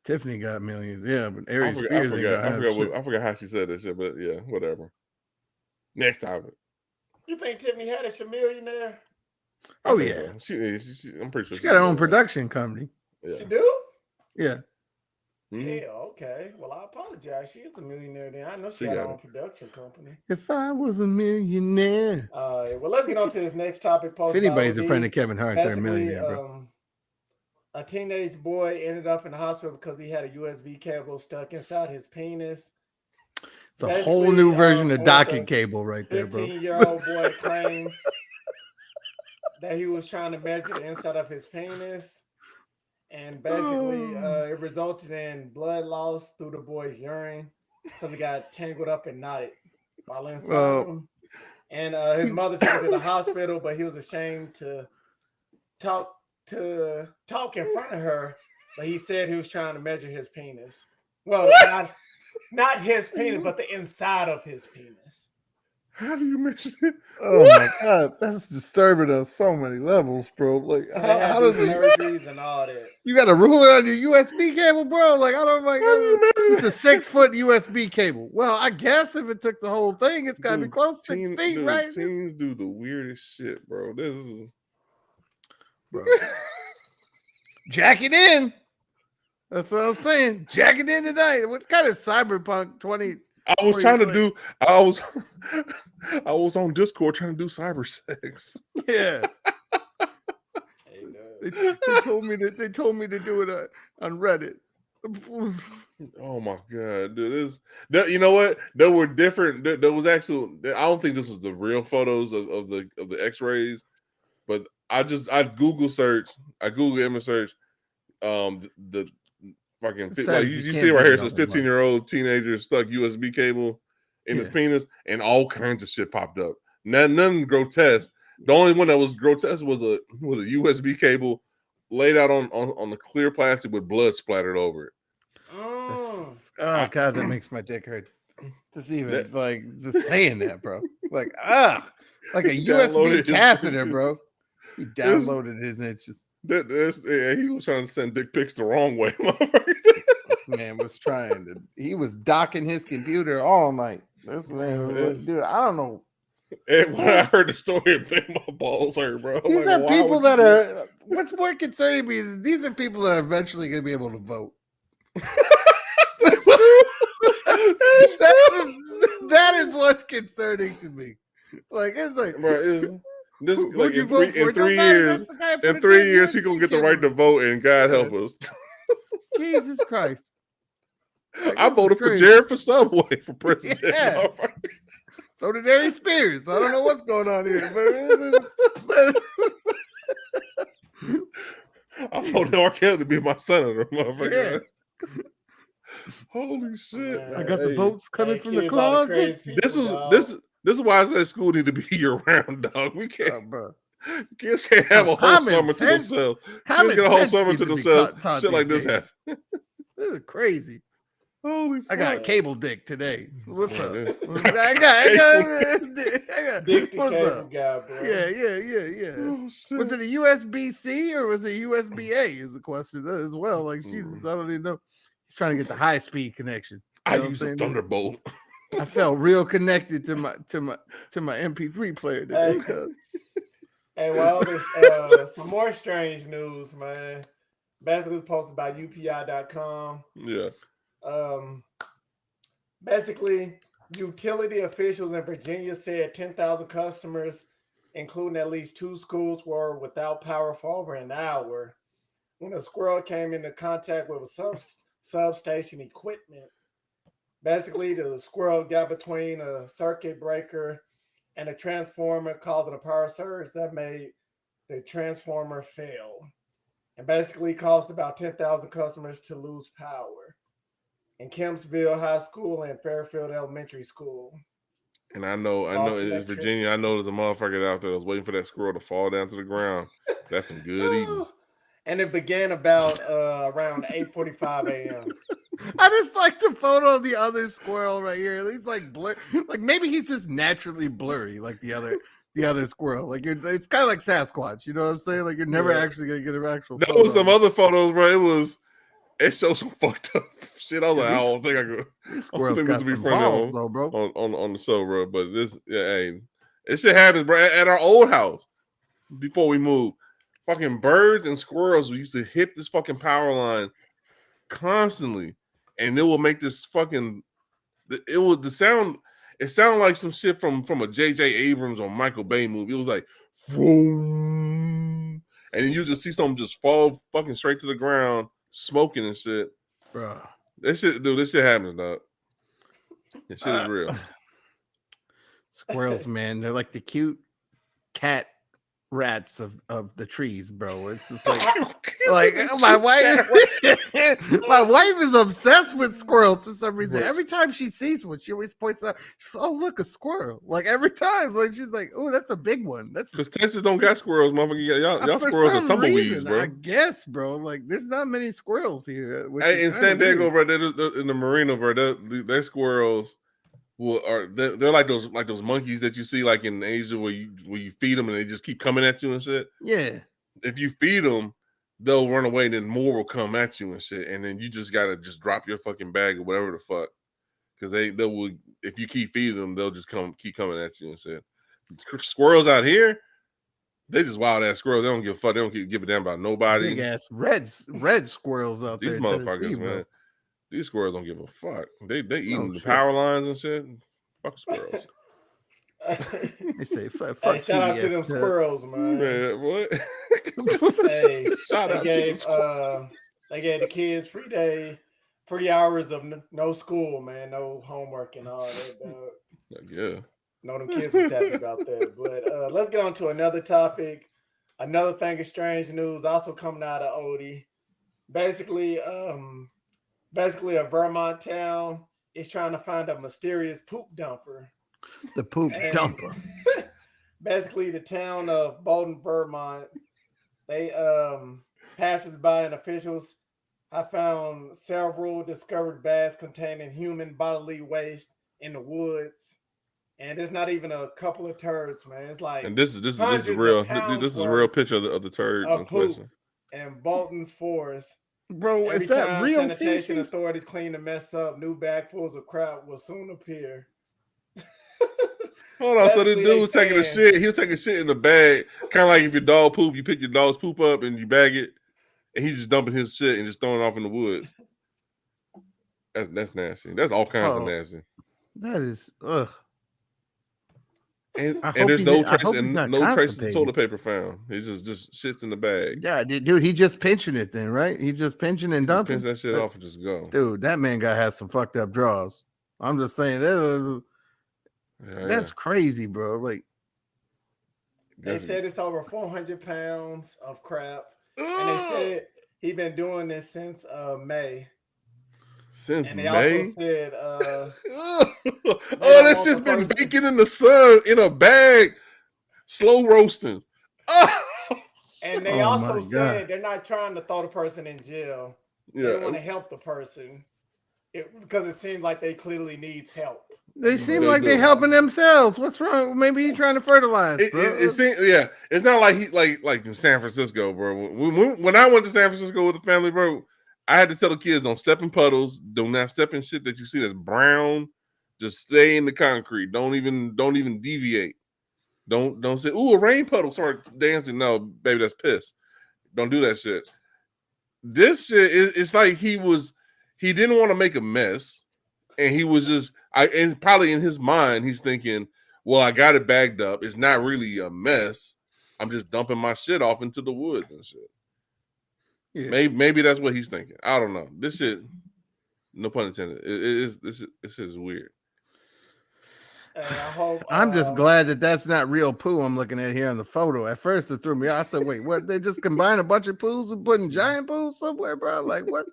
Tiffany got millions, yeah, but Aries Spears I forgot how she said that shit, but yeah, whatever. Next topic. You think Tiffany Haddish a millionaire? Oh yeah, she I'm pretty sure she got her own production company. Yeah. She do? Yeah. Mm-hmm. Yeah, okay. Well, I apologize. She is a millionaire then. I know she had her own production company. If I was a millionaire. Well, let's get on to this next topic. If anybody's a friend of Kevin Hart, they're a millionaire, bro. A teenage boy ended up in the hospital because he had a USB cable stuck inside his penis. It's a whole new version of docket cable right there, bro. 15-year-old boy claims that he was trying to measure the inside of his penis. And basically, it resulted in blood loss through the boy's urine because he got tangled up and knotted while inside him. And his mother took him to the hospital, but he was ashamed to talk in front of her. But he said he was trying to measure his penis. Well, not his penis, but the inside of his penis. How do you measure it? Oh my god, that's disturbing on so many levels, bro. Like, how does it? And all that. You got a ruler on your USB cable, bro? Like, I don't like. It's a 6-foot USB cable. Well, I guess if it took the whole thing, it's got to be close to 6 feet, right? Teens do the weirdest shit, bro. This is, bro. Jack it in. That's what I'm saying. Jack it in tonight. What kind of cyberpunk 20? I was trying to do. I was on Discord trying to do cyber sex. Yeah. They told me to do it on Reddit. Oh my god, dude! You know what? There were different. There was actual. I don't think this was the real photos of the X-rays, but I Google image search. The fucking like you see it right here. It says 15-year-old teenager stuck USB cable in his penis, and all kinds of shit popped up. None grotesque. The only one that was grotesque was a USB cable laid out on the clear plastic with blood splattered over it. Oh god, that makes my dick hurt. Just even just saying that, bro. Like like a USB catheter, bro. He downloaded his inches. He was trying to send dick pics the wrong way, man was trying to. He was docking his computer all night. This man, dude, I don't know. And when I heard the story, it made my balls hurt, bro. These are people that are. What's more concerning me is these are people that are eventually going to be able to vote. That is what's concerning to me. Like it's like, bro, This Who'd like you in vote three for? in It don't 3 matter. years. That's the guy for In the 3 damn years, he gonna get the right to vote, and God help us. Jesus Christ. Like, I this is voted for crazy. Jared for Subway for president. Yeah. So did Aries Spears. I don't know what's going on here, but I voted R. Kelly to be my senator, motherfucker. yeah. Holy shit! Man. I got the Hey, votes coming from the kids, all closet. crazy This people, was dog. this is why I said school need to be year round, dog. We can't. Bro. Kids can't have a whole Common summer to sense. themselves. Kids Common get a whole sense summer needs to to be themselves. taught Shit like these this days. happen. This is crazy. Holy fuck. I got cable dick today. What's up? Man, I got Dick the what's cable up? guy, bro. Yeah. Oh, shit. Was it a USB-C or was it USB-A is the question as well. Like, Jesus, I don't even know. He's trying to get the high-speed connection. You I know what I'm use a saying? Thunderbolt. I felt real connected to my MP3 player today. Hey, well, there's some more strange news, man. Basically, it's posted by UPI.com. Yeah. Basically, utility officials in Virginia said 10,000 customers, including at least 2 schools, were without power for over an hour when a squirrel came into contact with a substation equipment. Basically, the squirrel got between a circuit breaker and a transformer, causing a power surge that made the transformer fail, and basically caused about 10,000 customers to lose power in Kempsville High School and Fairfield Elementary School. And I know it's Virginia. I know there's a motherfucker out there that's waiting for that squirrel to fall down to the ground. That's some good eating. And it began about around 8:45 a.m. I just like the photo of the other squirrel right here. He's like blur, like maybe he's just naturally blurry, like the other squirrel. Like it's kind of like Sasquatch. You know what I'm saying? Like you're never actually gonna get an actual. There was some other photos, bro. It shows some fucked up shit. I was like, I don't think I could. These squirrels got some balls, though, bro. On the show, bro. But hey, it shit happens, bro. At our old house, before we moved, fucking birds and squirrels used to hit this fucking power line constantly, and it will make this fucking. It sounded like some shit from a J.J. Abrams or Michael Bay movie. It was like, vroom, and you just see something just fall fucking straight to the ground, smoking and shit. Bro, this shit happens, dog. This shit is real. Squirrels, man, they're like the cute cat rats of the trees, bro. It's just like my wife is obsessed with squirrels for some reason. Every time she sees one, she always points out, oh, look, a squirrel. Like every time, like she's like, oh, that's a big one. That's because Texas don't got squirrels, motherfucker. Y'all squirrels are tumbleweeds, bro. I guess, bro. Like there's not many squirrels here. Hey, in San Diego, bro, in the marina, bro, their squirrels they're like those monkeys that you see like in Asia where you feed them and they just keep coming at you and shit. Yeah. If you feed them, they'll run away and then more will come at you and shit. And then you just gotta just drop your fucking bag or whatever the fuck. Because they will, if you keep feeding them, they'll just keep coming at you and shit. Squirrels out here, they just wild ass squirrels. They don't give a fuck. They don't give a damn about nobody. Big ass red squirrels out there. These motherfuckers, man. These squirrels don't give a fuck. They eating the power lines and shit. Fuck squirrels. They say fuck. Hey, shout out to them squirrels, man. Man, what? Hey, shout out to the squirrels. They gave the kids free hours of no school, man, no homework and all that. Yeah. No, them kids was happy about that. But let's get on to another topic. Another thing of strange news also coming out of Odie. Basically, a Vermont town is trying to find a mysterious poop dumper. The poop dumper. Basically, the town of Bolton, Vermont, they passers-by and officials have found several discovered bags containing human bodily waste in the woods. And it's not even a couple of turds, man. It's like, and this is real. This is a real picture of the turd in question. And Bolton's forest. Bro, every is that time real sanitation feces? authorities clean the mess up, new bagfuls of crap will soon appear. Hold on, so this dude's taking a shit. He'll take a shit in the bag, kind of like if your dog poop, you pick your dog's poop up and you bag it, and he's just dumping his shit and just throwing it off in the woods. That's nasty. That's all kinds of nasty. That is ugh. And I and hope there's he's no I trace hope he's and not no traces of constipated. toilet paper found. He just shits in the bag. Yeah, dude, he just pinching it then, right? He just pinching and Just dumping. pinch that shit off and just go. Dude, that man got has some fucked up draws. I'm just saying that's crazy, bro. Like they said it's over 400 pounds of crap, and they Ugh. said he been doing this since May. Since And they May. also said, oh, don't that's want just the been person- baking in the sun in a bag, slow roasting. Oh. and they Oh also my said God. they're not trying to throw the person in jail. They Yeah. want to help the person because it seems like they clearly needs help. They seem They like do. they helping themselves. What's wrong? Maybe he's trying to fertilize, bro. It seems, yeah. It's not like he like in San Francisco, bro. When I went to San Francisco with the family, bro, I had to tell the kids don't step in puddles, do not step in shit that you see that's brown. Just stay in the concrete. Don't even deviate. Don't say, ooh, a rain puddle. Sorry, dancing. No, baby, that's piss. Don't do that shit. This shit it's like he didn't want to make a mess, and he was just and probably in his mind he's thinking, well, I got it bagged up. It's not really a mess. I'm just dumping my shit off into the woods and shit. Yeah. Maybe that's what he's thinking. I don't know. This shit, no pun intended. This shit is weird. And I hope I'm just glad that that's not real poo I'm looking at here in the photo. At first it threw me out. I said, wait, what? They just combine a bunch of poos and putting giant poos somewhere, bro? Like, what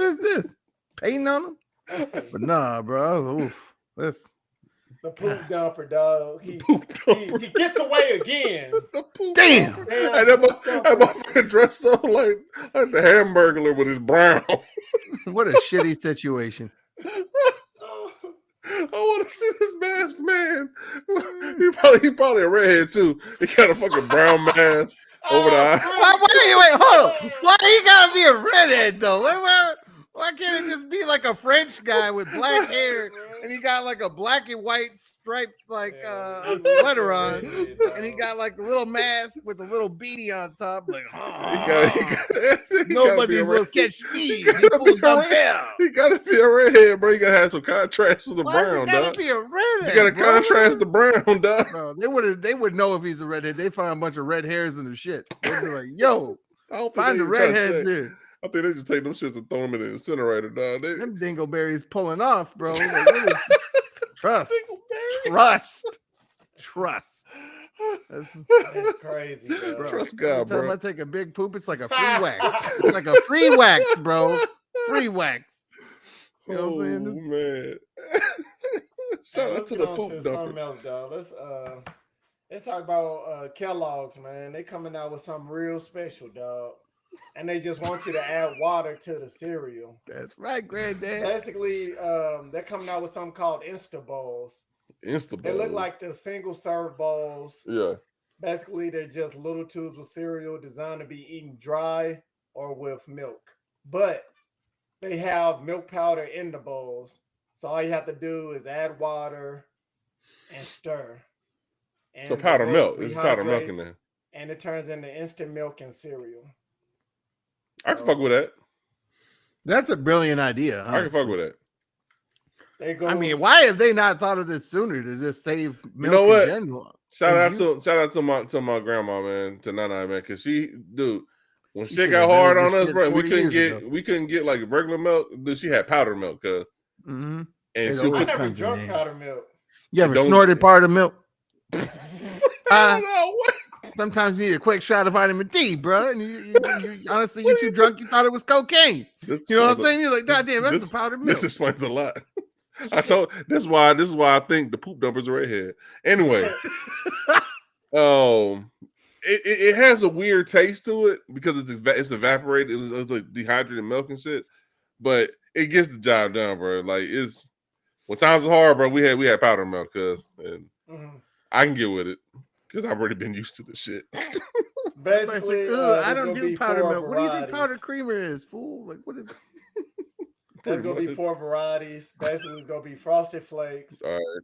is this? Painting on them? But nah, bro. Oof. That's the poop dumper, dog. He gets away again. damn. And that motherfucker dressed up like the Hamburglar with his brown. What a shitty situation. I want to see this masked man. He's probably a redhead too. He got a fucking brown mask over the eye. Wait, hold on. Why he gotta be a redhead though? Why can't it just be like a French guy with black hair and he got like a black and white striped like a sweater on and he got like a little mask with a little beanie on top, like nobody will catch me. He gotta be a redhead, bro. You gotta have some contrast to the brown, gotta dog. be a redhead. You gotta contrast the brown, dog. Bro, they would know if he's a redhead. They find a bunch of red hairs in the shit. They'd be like, yo, find the redheads here. I think they just take them shits and throw them in the incinerator, dog. Them dingleberries pulling off, bro. Like, trust. That's crazy, bro. Trust God, Every time bro. I take a big poop, it's like a free wax. It's like a free wax, bro. Free wax. You know what I'm saying? Man. Shout out to the poop dumper. Something else, dog. Let's talk about Kellogg's, man. They coming out with something real special, dog. And they just want you to add water to the cereal. That's right, granddad. Basically, they're coming out with something called Insta Bowls. They look like the single serve bowls. Yeah. Basically, they're just little tubes of cereal designed to be eaten dry or with milk. But they have milk powder in the bowls. So all you have to do is add water and stir. And so powder milk. There's powder milk in there. And it turns into instant milk and cereal. I can fuck with that. That's a brilliant idea. I can fuck with that. I mean, why have they not thought of this sooner to just save milk you know what? in general? Shout out to my grandma, man, to Nana, man, because when shit got have hard done on this us, shit bro, 40 we couldn't get like regular milk. Dude, she had powdered milk, cuz. Mm-hmm. And I never drunk powdered milk. You ever snorted powdered milk? I don't know what. Sometimes you need a quick shot of vitamin D, bro. And you honestly, you're too drunk. You thought it was cocaine. You know what I'm saying? You're like, God damn, that's a powdered milk. This explains a lot. This is why I think the poop dumper's right here. Anyway, it has a weird taste to it because it's evaporated. It's like dehydrated milk and shit, but it gets the job done, bro. Like when times are hard, bro. We had powdered milk, and I can get with it. Because I've already been used to the shit. Basically, I don't do powdered milk. What do you think powdered creamer is, fool? Like, what is it? There's going to be 4 varieties. Basically, it's going to be Frosted Flakes, all right,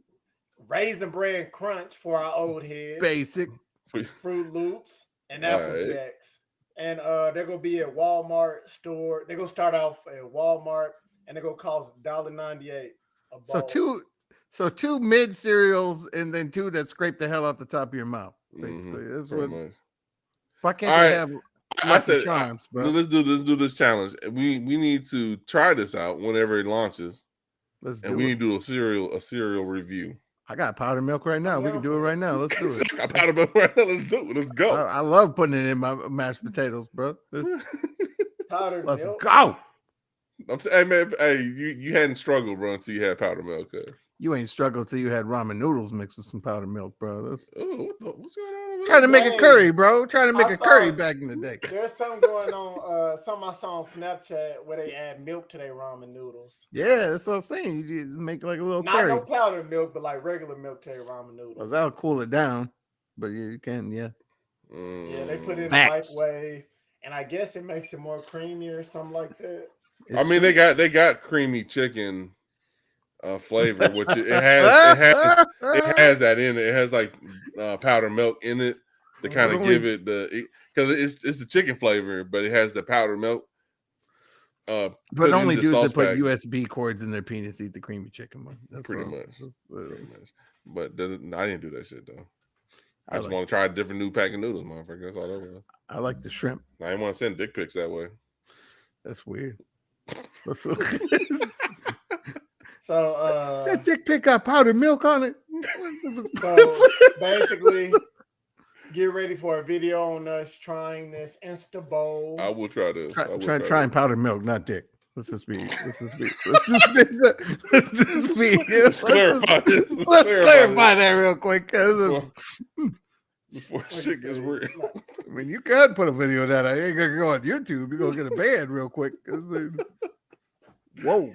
Raisin Bran Crunch for our old heads, Basic, Fruit Loops, and Apple Jacks. And they're going to be at Walmart store. They're going to start off at Walmart, and they're going to cost $1.98 a bowl. So 2 mid cereals and then 2 that scrape the hell out the top of your mouth. Basically, that's pretty what. much. Why can't All they right. have I Lucky said, Charms, bro? let's do this challenge. We need to try this out whenever it launches, Let's and do we it. need to do a cereal review. I got powdered milk right now. We can do it right now. Let's do it. I got powdered milk right now. Let's do it. Let's go. I love putting it in my mashed potatoes, bro. Powdered Let's milk. go. Hey man, hey, you hadn't struggled, bro, until you had powdered milk. You ain't struggled till you had ramen noodles mixed with some powdered milk, bro. What's going on? Trying to make a curry, bro. Trying to make a curry back in the day. There's something going on. Something I saw on Snapchat where they add milk to their ramen noodles. Yeah, that's what I'm saying. You just make like a little Not curry. no powdered milk, but like regular milk to their ramen noodles. Well, that'll cool it down. But you can, yeah. Yeah, they put it in Facts. the microwave, and I guess it makes it more creamy or something like that. I mean, they got creamy chicken flavor, which it has that in it. It has like powdered milk in it to kind of give it because it's the chicken flavor, but it has the powdered milk. But only dudes that put USB cords in their penis eat the creamy chicken one. That's pretty much. But I didn't do that shit though. I just want to try a different new pack of noodles, motherfucker. That's all that was. I like the shrimp. I didn't want to send dick pics that way. That's weird. So that dick pic got powdered milk on it. So basically, get ready for a video on us trying this Insta Bowl. I will try this. Trying powdered milk, not dick. Let's just clarify this. Let's clarify that real quick, before shit gets weird. I mean, you could put a video of that. I ain't gonna go on YouTube. You're gonna get a ban real quick. Whoa.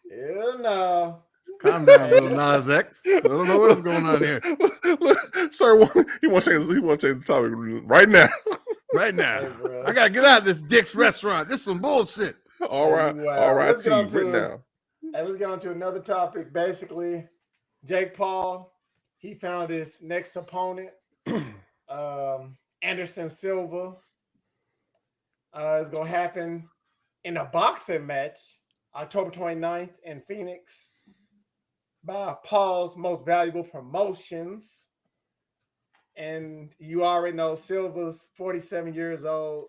Hell no. Calm down, little Nas X. I don't know what's going on here. Sir, he wants to change the topic right now. Right now. Hey, I gotta get out of this Dick's restaurant. This is some bullshit. All right. See you right now. And let's get on to another topic. Basically, Jake Paul, he found his next opponent, Anderson Silva. It's going to happen in a boxing match, October 29th in Phoenix, by Paul's Most Valuable Promotions. And you already know Silva's 47 years old,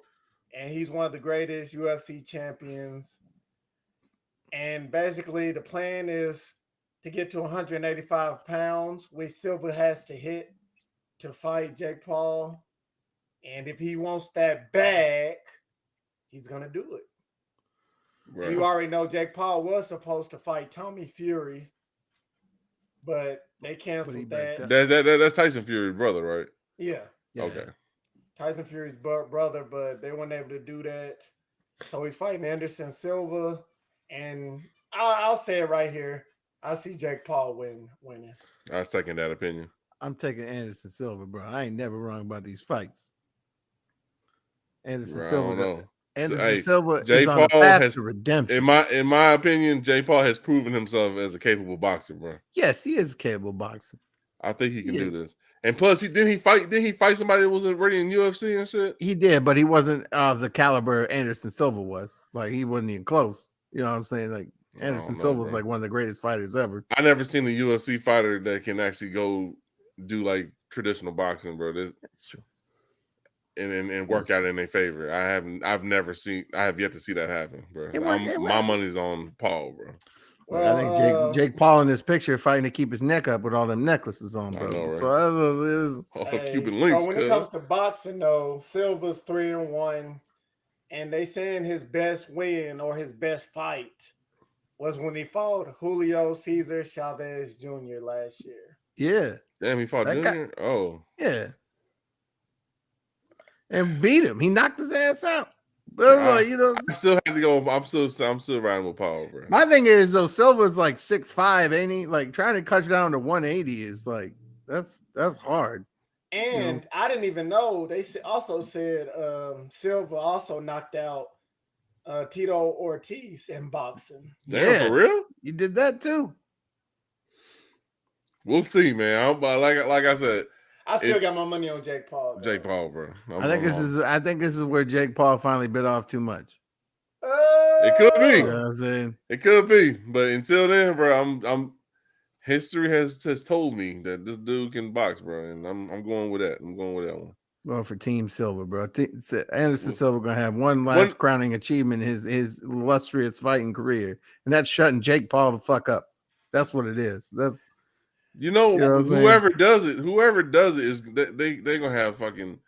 and he's one of the greatest UFC champions. And basically, the plan is to get to 185 pounds, which Silva has to hit to fight Jake Paul. And if he wants that bag, he's going to do it. Right. You already know Jake Paul was supposed to fight Tommy Fury, but they canceled that. That's Tyson Fury's brother, right? Yeah. Okay. Tyson Fury's brother, but they weren't able to do that. So he's fighting Anderson Silva. And I'll say it right here. I see Jake Paul winning. I second that opinion. I'm taking Anderson Silva, bro. I ain't never wrong about these fights. Anderson Silva. Silva is on a path to redemption. In my opinion, Jake Paul has proven himself as a capable boxer, bro. Yes, he is a capable boxer. I think he can do this. And plus, didn't he fight somebody that was already in UFC and shit? He did, but he wasn't of the caliber Anderson Silva was. Like, he wasn't even close. You know what I'm saying? Like, Anderson Silva was like one of the greatest fighters ever. I never seen a UFC fighter that can actually go do like traditional boxing, bro. That's true. And work out in their favor. I have yet to see that happen, bro. My money's on Paul, bro. Well, I think Jake Paul in this picture fighting to keep his neck up with all them necklaces on, bro. I know, right? So Cuban links. So when it comes to boxing, though, Silva's 3-1, and they saying his best win or his best fight was when he fought Julio Cesar Chavez Jr. last year. Yeah. Damn, he fought Junior? Yeah. And beat him. He knocked his ass out. But I still have to go. I'm still riding with Paul, bro. My thing is though, Silva's like 6'5", ain't he? Like trying to cut down to 180 is like that's hard. And I didn't even know they also said Silva also knocked out Tito Ortiz in boxing. Damn, for real? You did that too. We'll see, man. Like I said. I still got my money on Jake Paul. Jake Paul, bro. I think this is where Jake Paul finally bit off too much. It could be. You know what I'm saying? It could be, but until then, bro, history has told me that this dude can box, bro, and I'm going with that. I'm going with that one. Going for Team Silva, bro. Anderson Silva gonna have one last crowning achievement in his illustrious fighting career, and that's shutting Jake Paul the fuck up. That's what it is. That's whoever does it is they gonna have fucking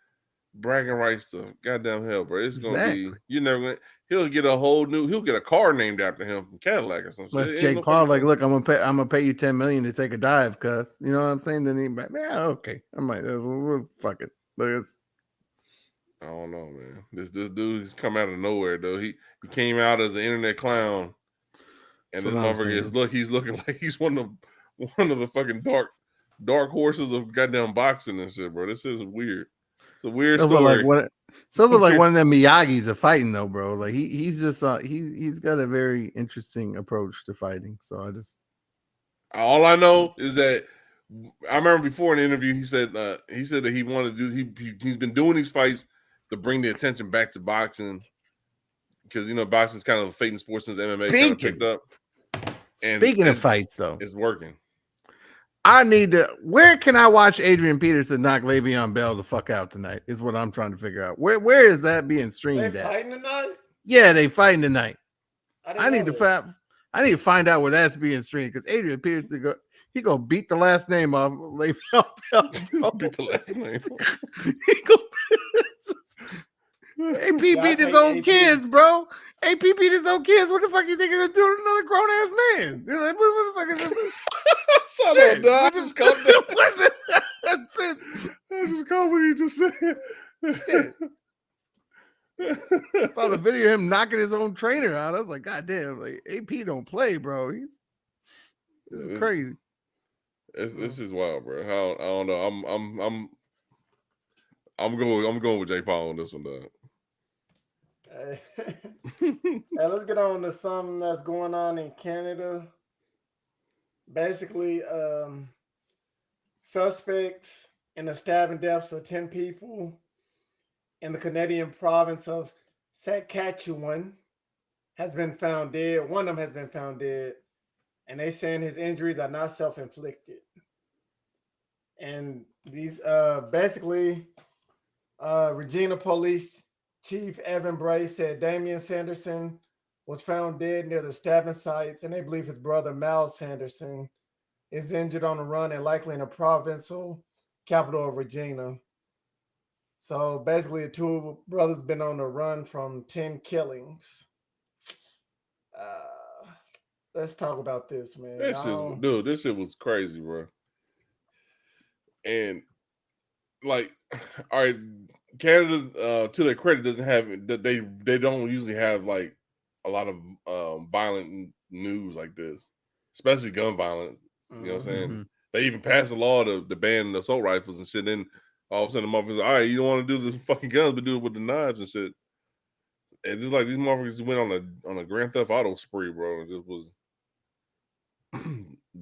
bragging rights to goddamn hell, bro. It's gonna be he'll get a car named after him from Cadillac or something. Unless Jake Paul like, look, I'm gonna pay you $10 million to take a dive, cuz you know what I'm saying? Then he's like, yeah, okay, I might fuck it. I don't know, man. This dude has come out of nowhere though. He came out as an internet clown, and this motherfucker he's looking like he's one of the fucking dark horses of goddamn boxing and shit, bro. This is weird. It's a weird story. Silva like one of them Miyagi's of fighting though, bro. Like he's just he's got a very interesting approach to fighting. So all I know is that I remember before in the interview he said that he wanted to do he's been doing these fights to bring the attention back to boxing because boxing's kind of a fading sport since MMA kind of picked up. And speaking of fights though, it's working. Where can I watch Adrian Peterson knock Le'Veon Bell the fuck out tonight? Is what I'm trying to figure out. Where is that being streamed at? Fighting tonight? Yeah, they fighting tonight. I need to find out where that's being streamed because Adrian Peterson go beat the last name off Le'Veon Bell. Beat the last name. AP beat his own kids, bro. AP beat his own kids. What the fuck you think you're gonna do to another grown ass man? You're like, what the fuck is this? Shut up, dog. Just calm down. That's it. That's just calm what you just said. I saw the video of him knocking his own trainer out. I was like, God damn, like AP don't play, bro. This is crazy. It's just wild, bro. I don't know. I'm going with Jake Paul on this one, dog. Hey, let's get on to something that's going on in Canada. Basically, suspects in the stabbing deaths of 10 people in the Canadian province of Saskatchewan has been found dead. One of them has been found dead, and they saying his injuries are not self-inflicted. And these Regina Police Chief Evan Bray said Damian Sanderson was found dead near the stabbing sites, and they believe his brother Mal Sanderson is injured on the run and likely in the provincial capital of Regina. So basically, the two brothers been on the run from 10 killings. Let's talk about this, man. This shit was crazy, bro. And like, all right, Canada, to their credit, doesn't have they don't usually have like a lot of violent news like this, especially gun violence. You know what I'm saying? Mm-hmm. They even passed a law to ban the assault rifles and shit. Then all of a sudden, the motherfuckers, all right, you don't want to do the fucking guns, but do it with the knives and shit. And it's like these motherfuckers went on a Grand Theft Auto spree, bro, and just was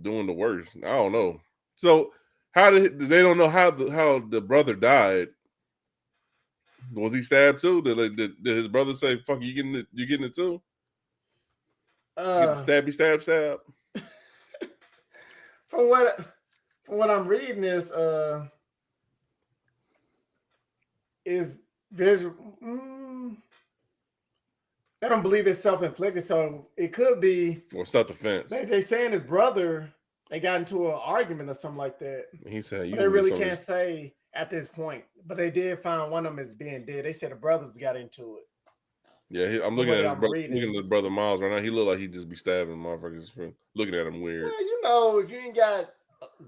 doing the worst. I don't know. So they don't know how the brother died. Was he stabbed too? Did his brother say, "Fuck, you getting it too"? Stabby, stab. From what I'm reading is visual. I don't believe it's self-inflicted, so it could be or self-defense. They saying his brother, they got into an argument or something like that. He said, "They really can't say at this point." But they did find one of them as being dead. They said the brothers got into it. Yeah, I'm looking at the brother Miles right now. He look like he just be stabbing motherfuckers for looking at him weird. Well, if you ain't got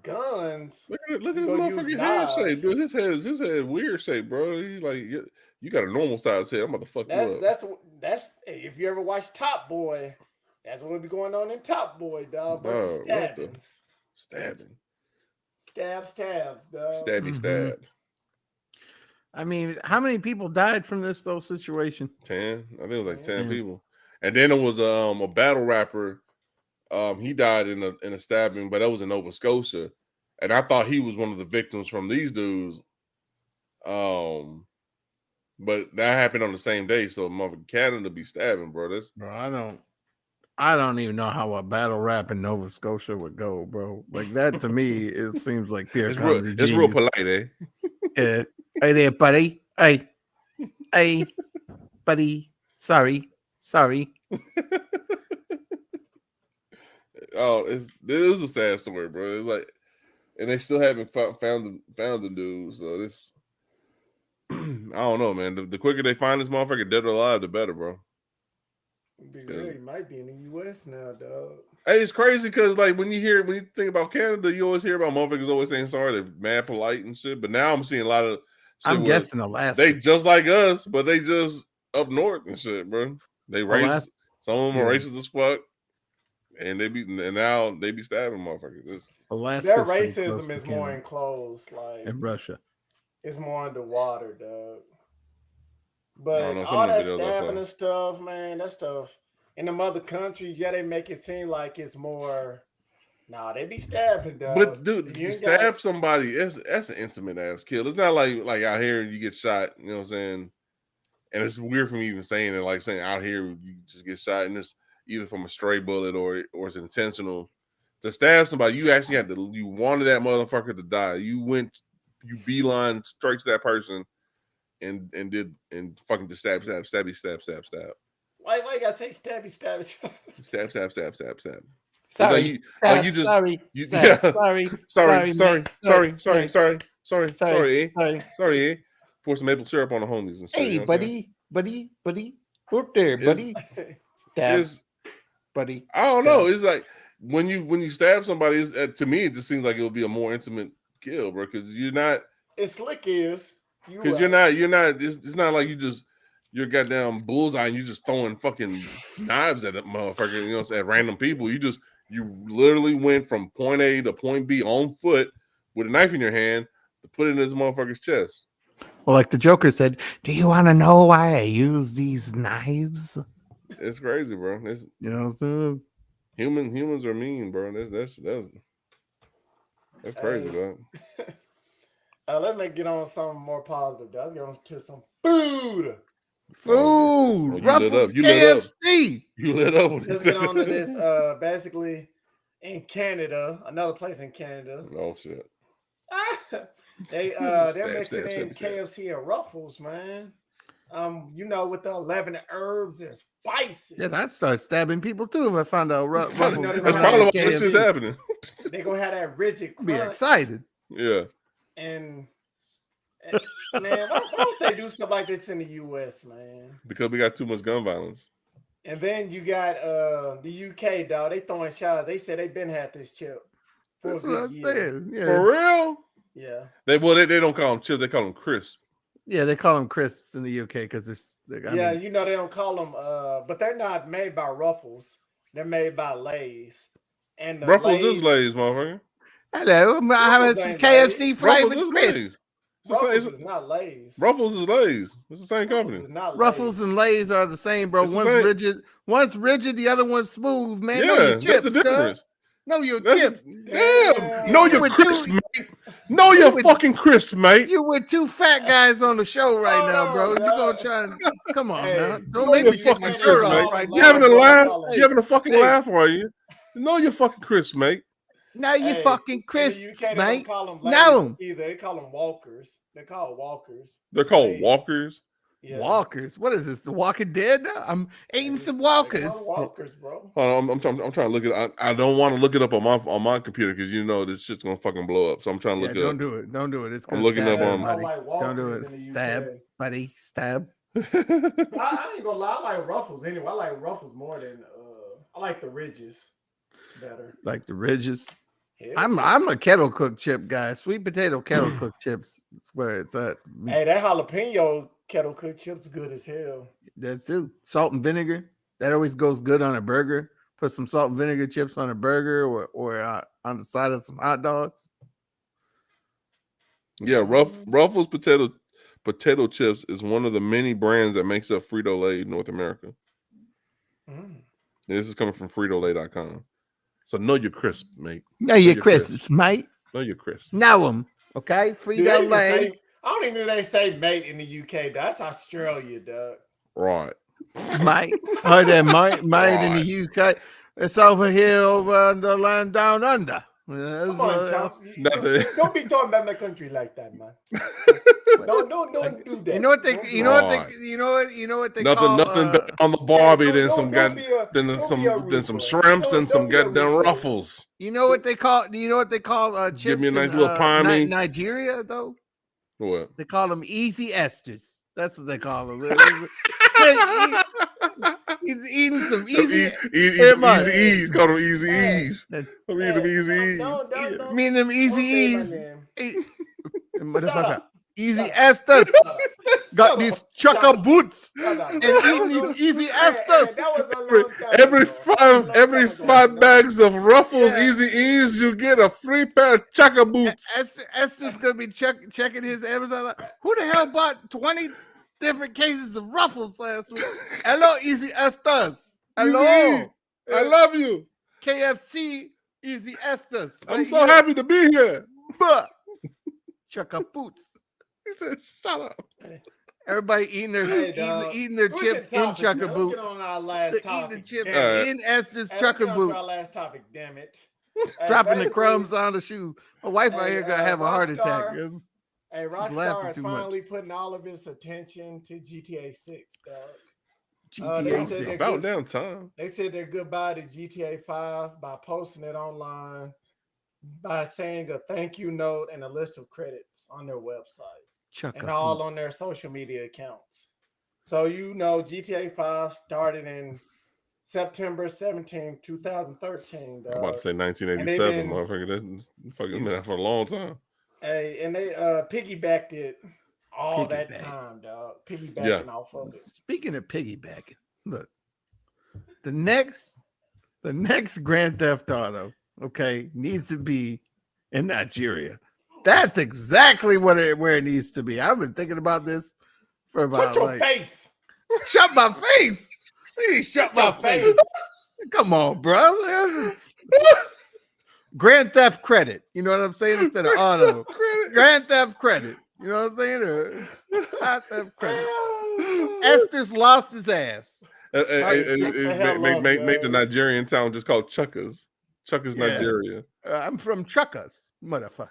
guns, look at his motherfucking head shape, dude. His head weird shape, bro. He's like, you got a normal size head. I'm about to fuck you up. That's if you ever watch Top Boy, that's what would be going on in Top Boy, dog. Bunch of stabbings. Stabbing. Stabs, dog. Stabby, stab. I mean, how many people died from this situation? 10. I think it was like 10 people. And then it was a battle rapper. He died in a stabbing, but that was in Nova Scotia. And I thought he was one of the victims from these dudes. But that happened on the same day, so motherfucking Canada be stabbing, bro. Bro, I don't. I don't even know how a battle rap in Nova Scotia would go, bro. Like that to me, it seems like pure comedy. It's real genius. polite, eh? Yeah. Hey there, buddy. Hey, buddy. Sorry. Oh, it is a sad story, bro. It's like, and they still haven't found the dude. So this, I don't know, man. The quicker they find this motherfucker, dead or alive, the better, bro. Really might be in the U.S. now, dog. Hey, it's crazy because like when you think about Canada, you always hear about motherfuckers always saying sorry, they're mad polite and shit. But now I'm seeing a lot of. I'm guessing Alaska. They just like us, but they just up north and shit, bro. They racist. Some of them are racist as fuck, and now they be stabbing motherfuckers. Their racism is more enclosed, like in Russia. It's more underwater, dog. But all that stabbing and stuff, man, that stuff in them other countries, they make it seem like it's more. Nah, they be stabbing, dog. But dude, you stab somebody, that's an intimate ass kill. It's not like out here you get shot, you know what I'm saying? And it's weird for me even saying it, like saying out here you just get shot and it's either from a stray bullet or it's intentional. To stab somebody, you actually you wanted that motherfucker to die. You beeline straight to that person and fucking just stab. Why you gotta say stabby? Stab. Sorry. Sorry. Pour some maple syrup on the homies and shit. Hey, buddy. Whoop there, buddy. Stab, buddy. I don't know. It's like when you stab somebody, to me, it just seems like it would be a more intimate kill, bro. Because you're not. It's slick is. Because you're not. It's not like you're goddamn bullseye and you just throwing fucking knives at a motherfucker. You know, at random people. You literally went from point A to point B on foot with a knife in your hand to put it in this motherfucker's chest. Well, like the Joker said, do you want to know why I use these knives? It's crazy, bro. You know what I'm saying? Humans are mean, bro. That's crazy, dog. Let's get on something more positive. Let's get on to some food. Food. Ruffles KFC. You lit up. Let's get on to this. Basically, in Canada, another place in Canada. Oh shit. They're mixing in KFC and Ruffles, man. With the 11 herbs and spices. Yeah, I'd start stabbing people too if I found out Ruffles. That's probably what this is happening. They're gonna have that rigid crunch. Be excited. Yeah. And man, why don't they do stuff like this in the U.S., man? Because we got too much gun violence. And then you got the UK, dog. They throwing shots. They said they been had this chip. That's what I'm saying. Yeah. For real? Yeah. They don't call them chips. They call them crisps. Yeah, they call them crisps in the UK because they don't call them. But they're not made by Ruffles. They're made by Lay's. And Ruffles is Lay's, motherfucker. Hello, I'm having some KFC flavored crisps. Ruffles is not Lay's. Ruffles is Lay's. It's the same company. Ruffles and Lay's are the same, bro. One's rigid, the other one's smooth, man. Yeah, know your chips, that's the difference. Know your chips. Damn. Know your crisp, mate. Know your fucking crisp, mate. You with two fat guys on the show right now, bro. You're gonna try and come on now. Don't make me get my shirt off right now. You having a laugh? You having a fucking laugh, are you? Know your fucking crisp, mate. Now you fucking crisps, mate. No, either they call them walkers. They're called walkers. They're called walkers. Yeah. Walkers. What is this? The Walking Dead? I'm eating some walkers. Walkers, bro. I'm trying to look it up. I don't want to look it up on my computer because this shit's gonna fucking blow up. So I'm trying to look it up. Don't do it. It's I'm looking up on. Don't do it. Stab, buddy. Stab. I ain't gonna lie. I like Ruffles anyway. I like Ruffles more than I like the Ridges better. Like the Ridges. I'm a kettle cooked chip guy. Sweet potato kettle cooked chips. That's where it's at. Hey, that jalapeno kettle cooked chips good as hell. That too. Salt and vinegar. That always goes good on a burger. Put some salt and vinegar chips on a burger or on the side of some hot dogs. Yeah, Ruffles potato chips is one of the many brands that makes up Frito-Lay in North America. This is coming from Frito-Lay.com. So know your crisp, mate. Know your crisps, mate. Know your crisp. Know them, okay? Frito-Lay. I don't even know they say mate in the UK. That's Australia, dog. Right. Mike. Oh, that Mike in the UK. It's over here over the land down under. Come on, Chomp. Nothing. Don't be talking about my country like that, man. Don't do that. You know what they Don't- you know what they you know what they Nothing, call nothing better on the Barbie than some don't be a- than don't some be a rude than some boy. shrimps and some Don't be a goddamn rude boy. ruffles. you know what they call chips Give me a nice in, little pie me. Nigeria though? What? They call them easy esters. That's what they call them. He's eating some easy Easy E's. Call them Easy Hey. E's. I'm Hey, eating them Easy E's. don't mean them easy don't say my E's. name. Motherfucker. Easy Shut esters. Shut Got up. these Shut chucker up. boots Shut up. and eating these easy esters. That was a long time Every ago. That was a long every time ago. 5 bags of Ruffles Yeah. Easy E's, you get a free pair of chukka boots. Esther's gonna be checking his Amazon. Who the hell bought 20 different cases of Ruffles last week? Hello, Easy Esters. Hello, Easy. I love you. KFC Easy Esters. I'm so happy to be here. Chucker boots. He said, "Shut up." Everybody eating their Hey, dog. eating their Switching chips in topics, chucker man. boots. Let's get on our last They're eating topic. the chips Damn it. in Esther's Hey, chucker let's get on to boots. our last topic, damn it. Dropping the basically, crumbs on the shoe. My wife out Hey, here gonna have a heart attack. Rockstar- Hey, She's Rockstar laughing is too much. finally putting all of its attention to GTA 6, dog. GTA they said 6. they're About good. damn time. They said they're goodbye to GTA 5 by posting it online, by saying a thank you note and a list of credits on their website Chucker and all boots. on their social media accounts. So GTA 5 started in September 17, 2013. I'm about to say And 1987, they've been- motherfucker. That fucking been out for a long time. Hey, and they piggybacked it all that Piggyback. time, dog. Piggybacking off of it. Speaking of piggybacking, look, the next Grand Theft Auto, okay, needs to be in Nigeria. That's exactly where it needs to be. I've been thinking about this for about Shut your face. shut my face. Hey, shut my Your face. Come on, bro. Grand Theft Credit. You know what I'm saying? Instead of auto. Grand Theft Credit. You know what I'm saying? Grand Theft Credit. Estes lost his ass. Shut the hell up, Make the man. Nigerian town just called Chuckers. Chuckers, Yeah. Nigeria. I'm from Chuckers, motherfuckers.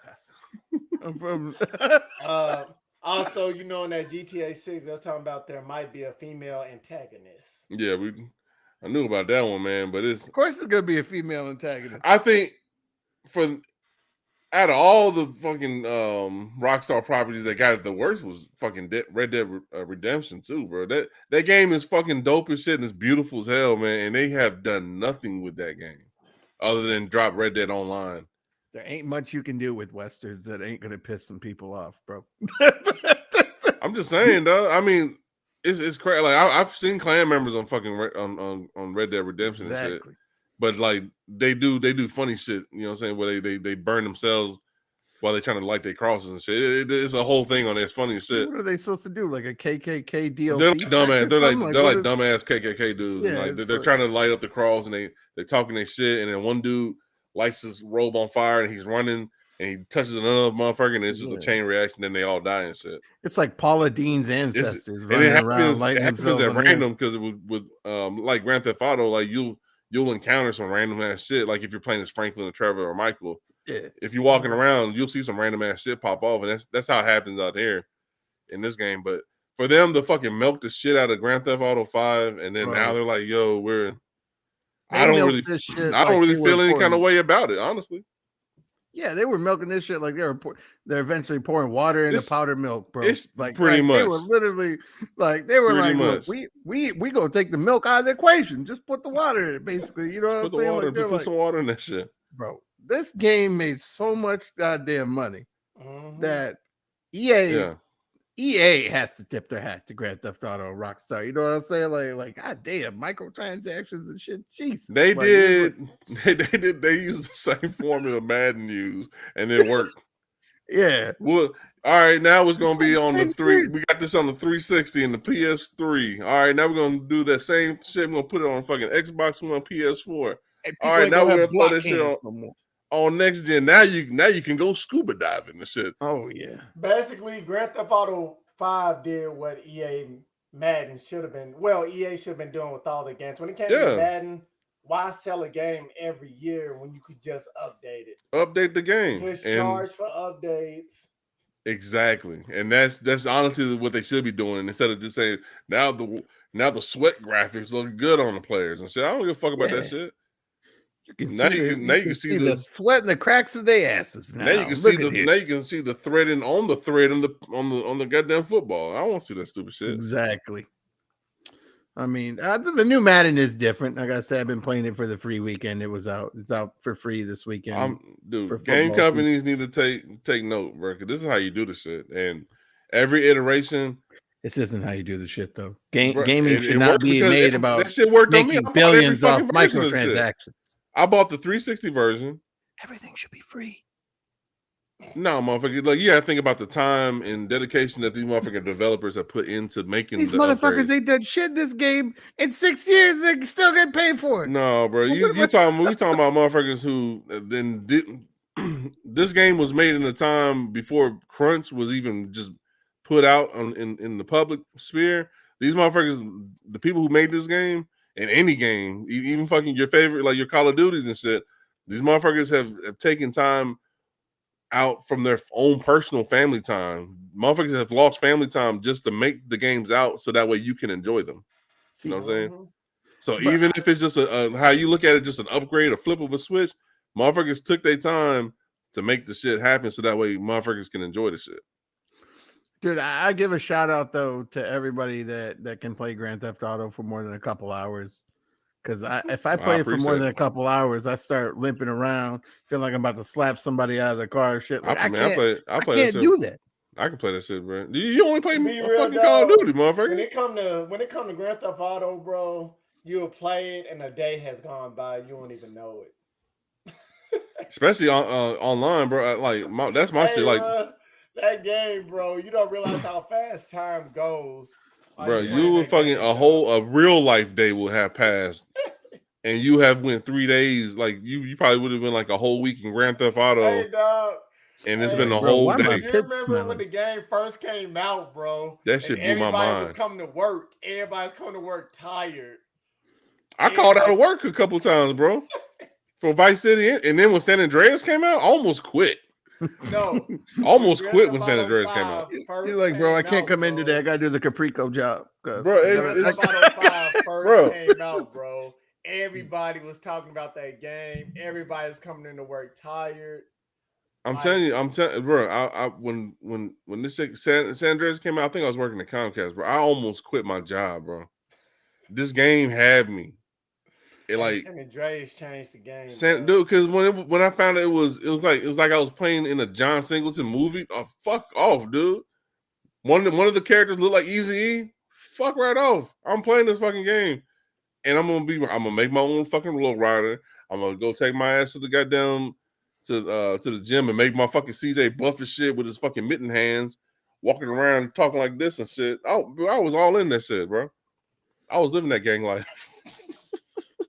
I'm from. Also, in that GTA 6, they're talking about there might be a female antagonist. Yeah, I knew about that one, man. But Of course, it's gonna be a female antagonist. I think out of all the fucking Rockstar properties that got it the worst was fucking Red Dead Redemption 2, bro. That game is fucking dope as shit and it's beautiful as hell, man. And they have done nothing with that game other than drop Red Dead Online. There ain't much you can do with westerns that ain't gonna piss some people off, bro. I'm just saying, though. I mean, it's crazy. Like I've seen clan members on fucking on Red Dead Redemption and shit. Exactly. But like they do funny shit, you know what I'm saying? Where they burn themselves while they're trying to light their crosses and shit. It's a whole thing on there. It's funny as shit. What are they supposed to do? Like a KKK DLC? They're like dumbass. They're like what is- dumbass KKK dudes. Yeah, and like it's they're like- trying to light up the cross and they're talking their shit. And then one dude lights his robe on fire and he's running and he touches another motherfucker and it's just a chain reaction. Then they all die and shit. It's like Paula Dean's ancestors And running it around happens lighting at themselves on random because it with like Grand Theft Auto, like you'll encounter some random ass shit. Like if you're playing as Franklin or Trevor or Michael, Yeah. if you're walking around, you'll see some random ass shit pop off, and that's how it happens out there in this game. But for them to fucking milk the shit out of Grand Theft Auto 5, and then now they're like, "Yo, I don't really feel any kind of way about it, honestly." Yeah, they were milking this shit like they're eventually pouring water into powdered milk, bro. It's like pretty much. They were literally like look, we gonna take the milk out of the equation. Just put the water in it, basically. You know what I'm saying? Water, Like, put some water in that shit, bro. This game made so much goddamn money that EA has to tip their hat to Grand Theft Auto and Rockstar. You know what I'm saying? Like god damn, microtransactions and shit. Jesus. They Like, did. They used the same formula Madden used, and it worked. Yeah. Well, all right. Now it's gonna be on the 3. We got this on the 360 and the PS3. All right. Now we're gonna do that same shit. We're gonna put it on fucking Xbox One, PS4. All right. Now we're gonna throw this shit on next gen. Now you can go scuba diving and shit. Oh yeah. Basically, Grand Theft Auto 5 did what EA Madden should have been. Well, EA should have been doing with all the games. When it came to Yeah. Madden, why sell a game every year when you could just update it? Update the game. Just and charge for updates. Exactly. And that's honestly what they should be doing instead of just saying now the sweat graphics look good on the players and shit. I don't give a fuck about that shit. You can Now see, you can see the sweat and the cracks of their asses. Now you can see the threading on the thread on the goddamn football. I don't want to see that stupid shit. Exactly. I mean, the new Madden is different. Like I said, I've been playing it for the free weekend. It's out for free this weekend. Game companies need to take note, bro. Because this is how you do the shit. And every iteration, this isn't how you do the shit, though. Gaming should not be made about that shit worked on me. making billions off microtransactions. I bought the 360 version. Everything should be free. No, motherfucker. Like, you gotta think about the time and dedication that these motherfucking developers have put into making these motherfuckers. Upgrades. They did shit this game in 6 years. They still get paid for it. No, bro. We talking about motherfuckers who then didn't. This game was made in a time before crunch was even just put out in the public sphere. These motherfuckers, the people who made this game, in any game, even fucking your favorite, like your Call of Duties and shit, these motherfuckers have taken time out from their own personal family time. Motherfuckers have lost family time just to make the games out so that way you can enjoy them. You know what I'm saying? So even if it's just how you look at it, just an upgrade, a flip of a switch, motherfuckers took their time to make the shit happen so that way motherfuckers can enjoy the shit. Dude, I give a shout out though to everybody that can play Grand Theft Auto for more than a couple hours. Because if I play it for more than a couple hours, I start limping around, feeling like I'm about to slap somebody out of the car or shit. Like, I can't do that. I can play that shit, bro. You only play fucking Call of Duty, motherfucker. When it come to Grand Theft Auto, bro, you'll play it and a day has gone by, you won't even know it. Especially online, bro. Like that's my shit. Like that game, bro. You don't realize how fast time goes. Bro, you would fucking a real life day will have passed, and you have went 3 days. Like you probably would have been like a whole week in Grand Theft Auto. Hey, dog. And it's been a whole day. You remember when the game first came out, bro? That shit blew my mind. Everybody was coming to work. Everybody's coming to work tired. I called out of work a couple times, bro, for Vice City, and then when San Andreas came out, I almost quit. No, almost quit when San Andreas came out. You're like, bro, I can't come in today. I gotta do the Caprico job, bro. First came out, bro. Everybody was talking about that game. Everybody's coming into work tired. I'm telling you, bro. I when this shit, San Andreas came out, I think I was working at Comcast, bro. I almost quit my job, bro. This game had me. It like San Andreas changed the game, dude. Because when I found it was like I was playing in a John Singleton movie. Oh, fuck off, dude. One of the characters looked like Eazy-E. Fuck right off. I'm playing this fucking game, and I'm gonna make my own fucking low rider. I'm gonna go take my ass to the goddamn to the gym and make my fucking CJ Buffett shit with his fucking mitten hands, walking around talking like this and shit. I was all in that shit, bro. I was living that gang life.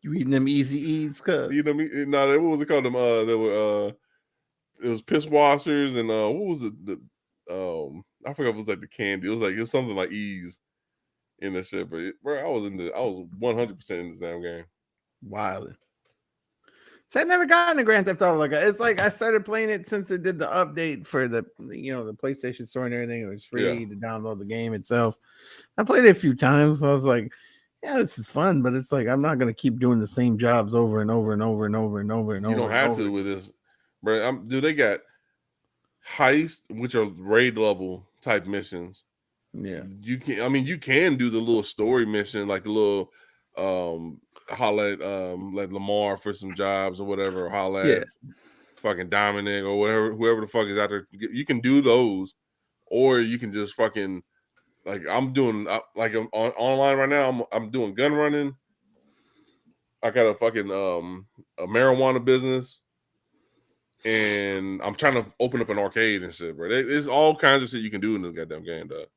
You eating them easy eats, cuz? What was it called? Them there were it was piss washers and what was it? I forgot if it was like the candy. It was something like Ease in that shit. But bro, I was 100% in this damn game. Wild. So I never got into Grand Theft Auto. It's like I started playing it since it did the update for the PlayStation Store and everything. It was free to download the game itself. I played it a few times. So I was like, yeah, this is fun, but it's like I'm not gonna keep doing the same jobs over and over and over and over and over and over. You don't have to with this, bro. Dude, they got heist, which are raid level type missions. Yeah, you can do the little story mission, like the little holla at like Lamar for some jobs or whatever, or holla at fucking Dominic or whoever the fuck is out there. You can do those, or you can just fucking like I'm doing like I'm online right now. I'm doing gun running. I got a fucking a marijuana business, and I'm trying to open up an arcade and shit, bro. There's all kinds of shit you can do in this goddamn game, dog.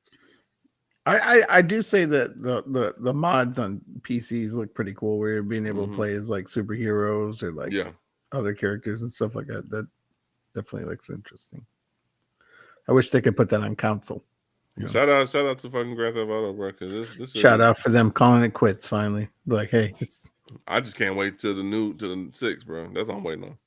I do say that the mods on PCs look pretty cool. Where you're being able to play as like superheroes or like other characters and stuff like that. That definitely looks interesting. I wish they could put that on console. You know? Shout out to fucking Grand Theft Auto, bro. Because this Shout out for them calling it quits finally. Like, hey, I just can't wait till the 6, bro. That's what I'm waiting on.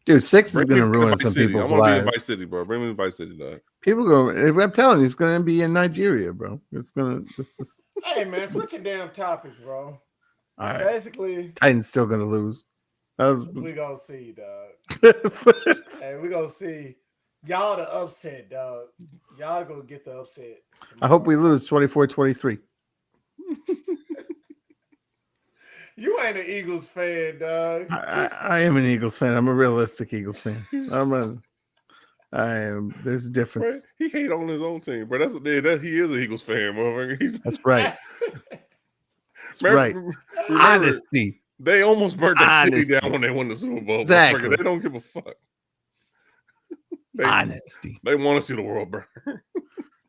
Dude, 6 is Bring gonna me to ruin Vice some City. people's I want to be lives. in Vice City, bro. Bring me to Vice City, dog. People go. I'm telling you, it's gonna be in Nigeria, bro. It's gonna. Hey man, switch your damn topics, bro. All right. Basically, Titans still gonna lose. We gonna see, dog. Hey, we gonna see. Y'all the upset, dog. Y'all gonna get the upset. I hope we lose 24-23. You ain't an Eagles fan, dog. I am an Eagles fan. I'm a realistic Eagles fan. I am. There's a difference. Bro, he hate on his own team, bro. That he is an Eagles fan, motherfucker. That's right. That's right. Remember, Honesty. They almost burnt that city down when they won the Super Bowl. Exactly. They don't give a fuck. Honesty. They want to see the world burn.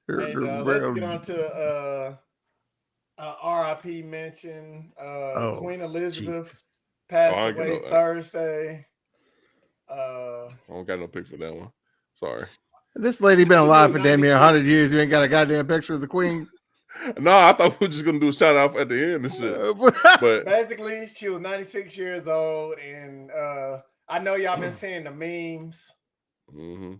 Hey, let's get on to RIP mention. Queen Elizabeth passed away Thursday. I don't got no pics for that one. Sorry. This lady been alive for damn near 100 years. You ain't got a goddamn picture of the queen. No, I thought we were just gonna do a shout out at the end and shit. But basically, she was 96 years old, and I know y'all been seeing the memes. Mm-hmm.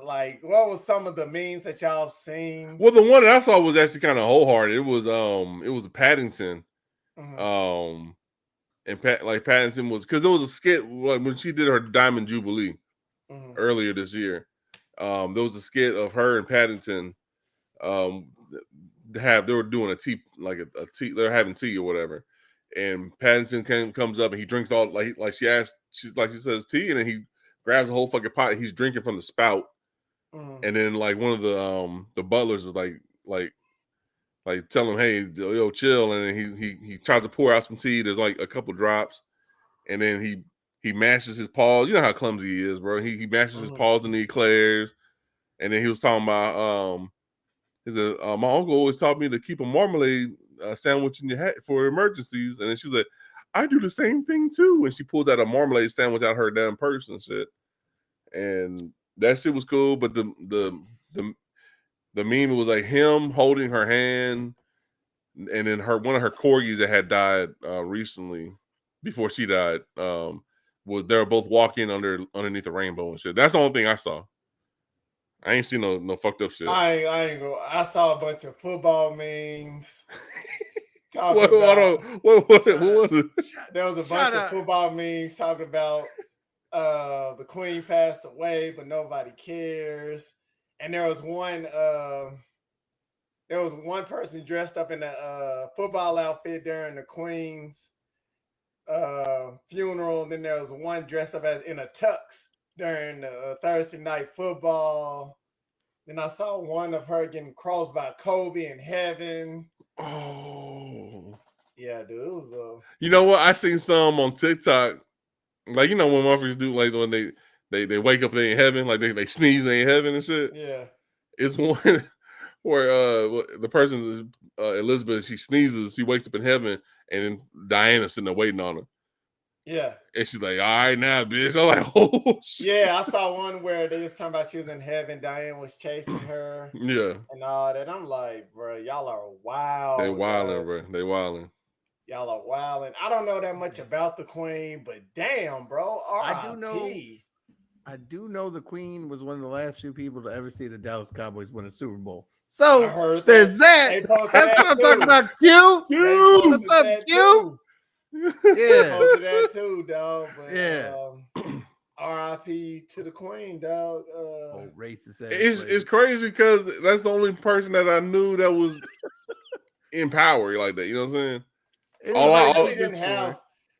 Like, what was some of the memes that y'all seen? Well, the one that I saw was actually kind of wholehearted. It was Paddington, and Paddington was because there was a skit when she did her Diamond Jubilee earlier this year. There was a skit of her and Paddington. They were doing a tea, like a tea. They're having tea or whatever, and Paddington comes up and he drinks all like she says tea, and then he grabs a whole fucking pot and he's drinking from the spout. And then like one of the butlers is like tell him, hey, yo, chill, and then he tries to pour out some tea. There's like a couple drops, and then he mashes his paws. You know how clumsy he is, bro. He mashes his paws in the eclairs, and then he was talking about he said, my uncle always taught me to keep a marmalade sandwich in your hat for emergencies, and then she's like, I do the same thing too, and she pulls out a marmalade sandwich out of her damn purse and shit, and that shit was cool. But the meme was like him holding her hand, and then one of her corgis that had died recently before she died was they were both walking underneath the rainbow and shit. That's the only thing I saw. I ain't seen no fucked up shit. I saw a bunch of football memes. What was it? There was a bunch of football memes talking about the queen passed away, but nobody cares. And there was one person dressed up in a football outfit during the queen's funeral. And then there was one dressed up in a tux during the Thursday night football. Then I saw one of her getting crossed by Kobe in heaven. Oh, yeah, dude. It was you know what? I seen some on TikTok. Like, you know when motherfuckers do, like when they wake up, they in heaven, like they sneeze, they in heaven and shit. Yeah. It's one where the person is Elizabeth, she sneezes, she wakes up in heaven, and then Diana's sitting there waiting on her. Yeah. And she's like, all right now, bitch. I'm like, oh shit. Yeah, I saw one where they was talking about she was in heaven, Diane was chasing her. Yeah. And all that. I'm like, bro, y'all are wild. They wilding, bro. They wilding. Y'all are wilding. I don't know that much about the queen, but damn, bro. I do know the queen was one of the last few people to ever see the Dallas Cowboys win a Super Bowl. So there's that. That's what I'm talking about. Q. What's up, Q? Yeah. Posted that too, dog. But, yeah. R.I.P. to the queen, dog. Racist. It's crazy because that's the only person that I knew that was in power like that. You know what I'm saying?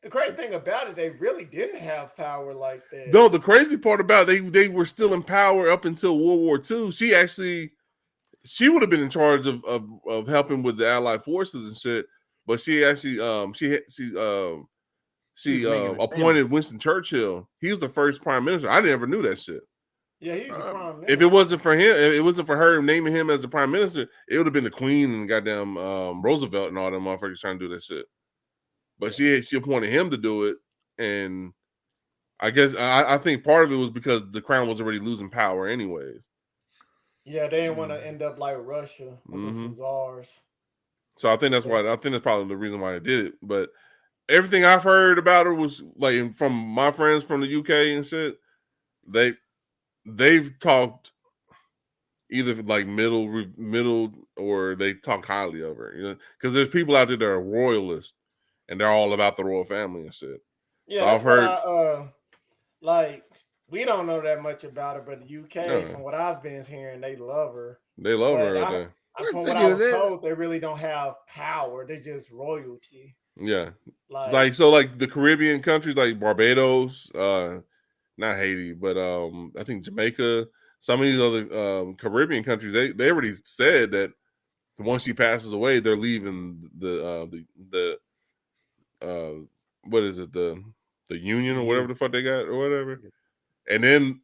The great thing about it, they really didn't have power like that. No, the crazy part about it, they were still in power up until World War II. She would have been in charge of helping with the Allied forces and shit. But she actually appointed Winston Churchill. He was the first prime minister. I never knew that shit. Yeah, he's the prime minister. If it wasn't for him, if it wasn't for her naming him as the prime minister, it would have been the Queen and goddamn Roosevelt and all them motherfuckers trying to do that shit. But she appointed him to do it, and I guess I think part of it was because the crown was already losing power anyways. Yeah, they didn't want to end up like Russia with the Czars. So I think that's why. I think that's probably the reason why I did it. But everything I've heard about her was like from my friends from the UK and shit. They've talked either like middle, or they talk highly of her. You know, because there's people out there that are royalists and they're all about the royal family and shit. Yeah, so that's I've heard. I like. We don't know that much about her, but the UK, from what I've been hearing, they love her. They love her out there. From what I was told, they really don't have power. They're just royalty. Yeah, like the Caribbean countries like Barbados, not Haiti, but I think Jamaica. Some of these other Caribbean countries, they already said that once she passes away, they're leaving the what is it, the union or whatever the fuck they got or whatever. And then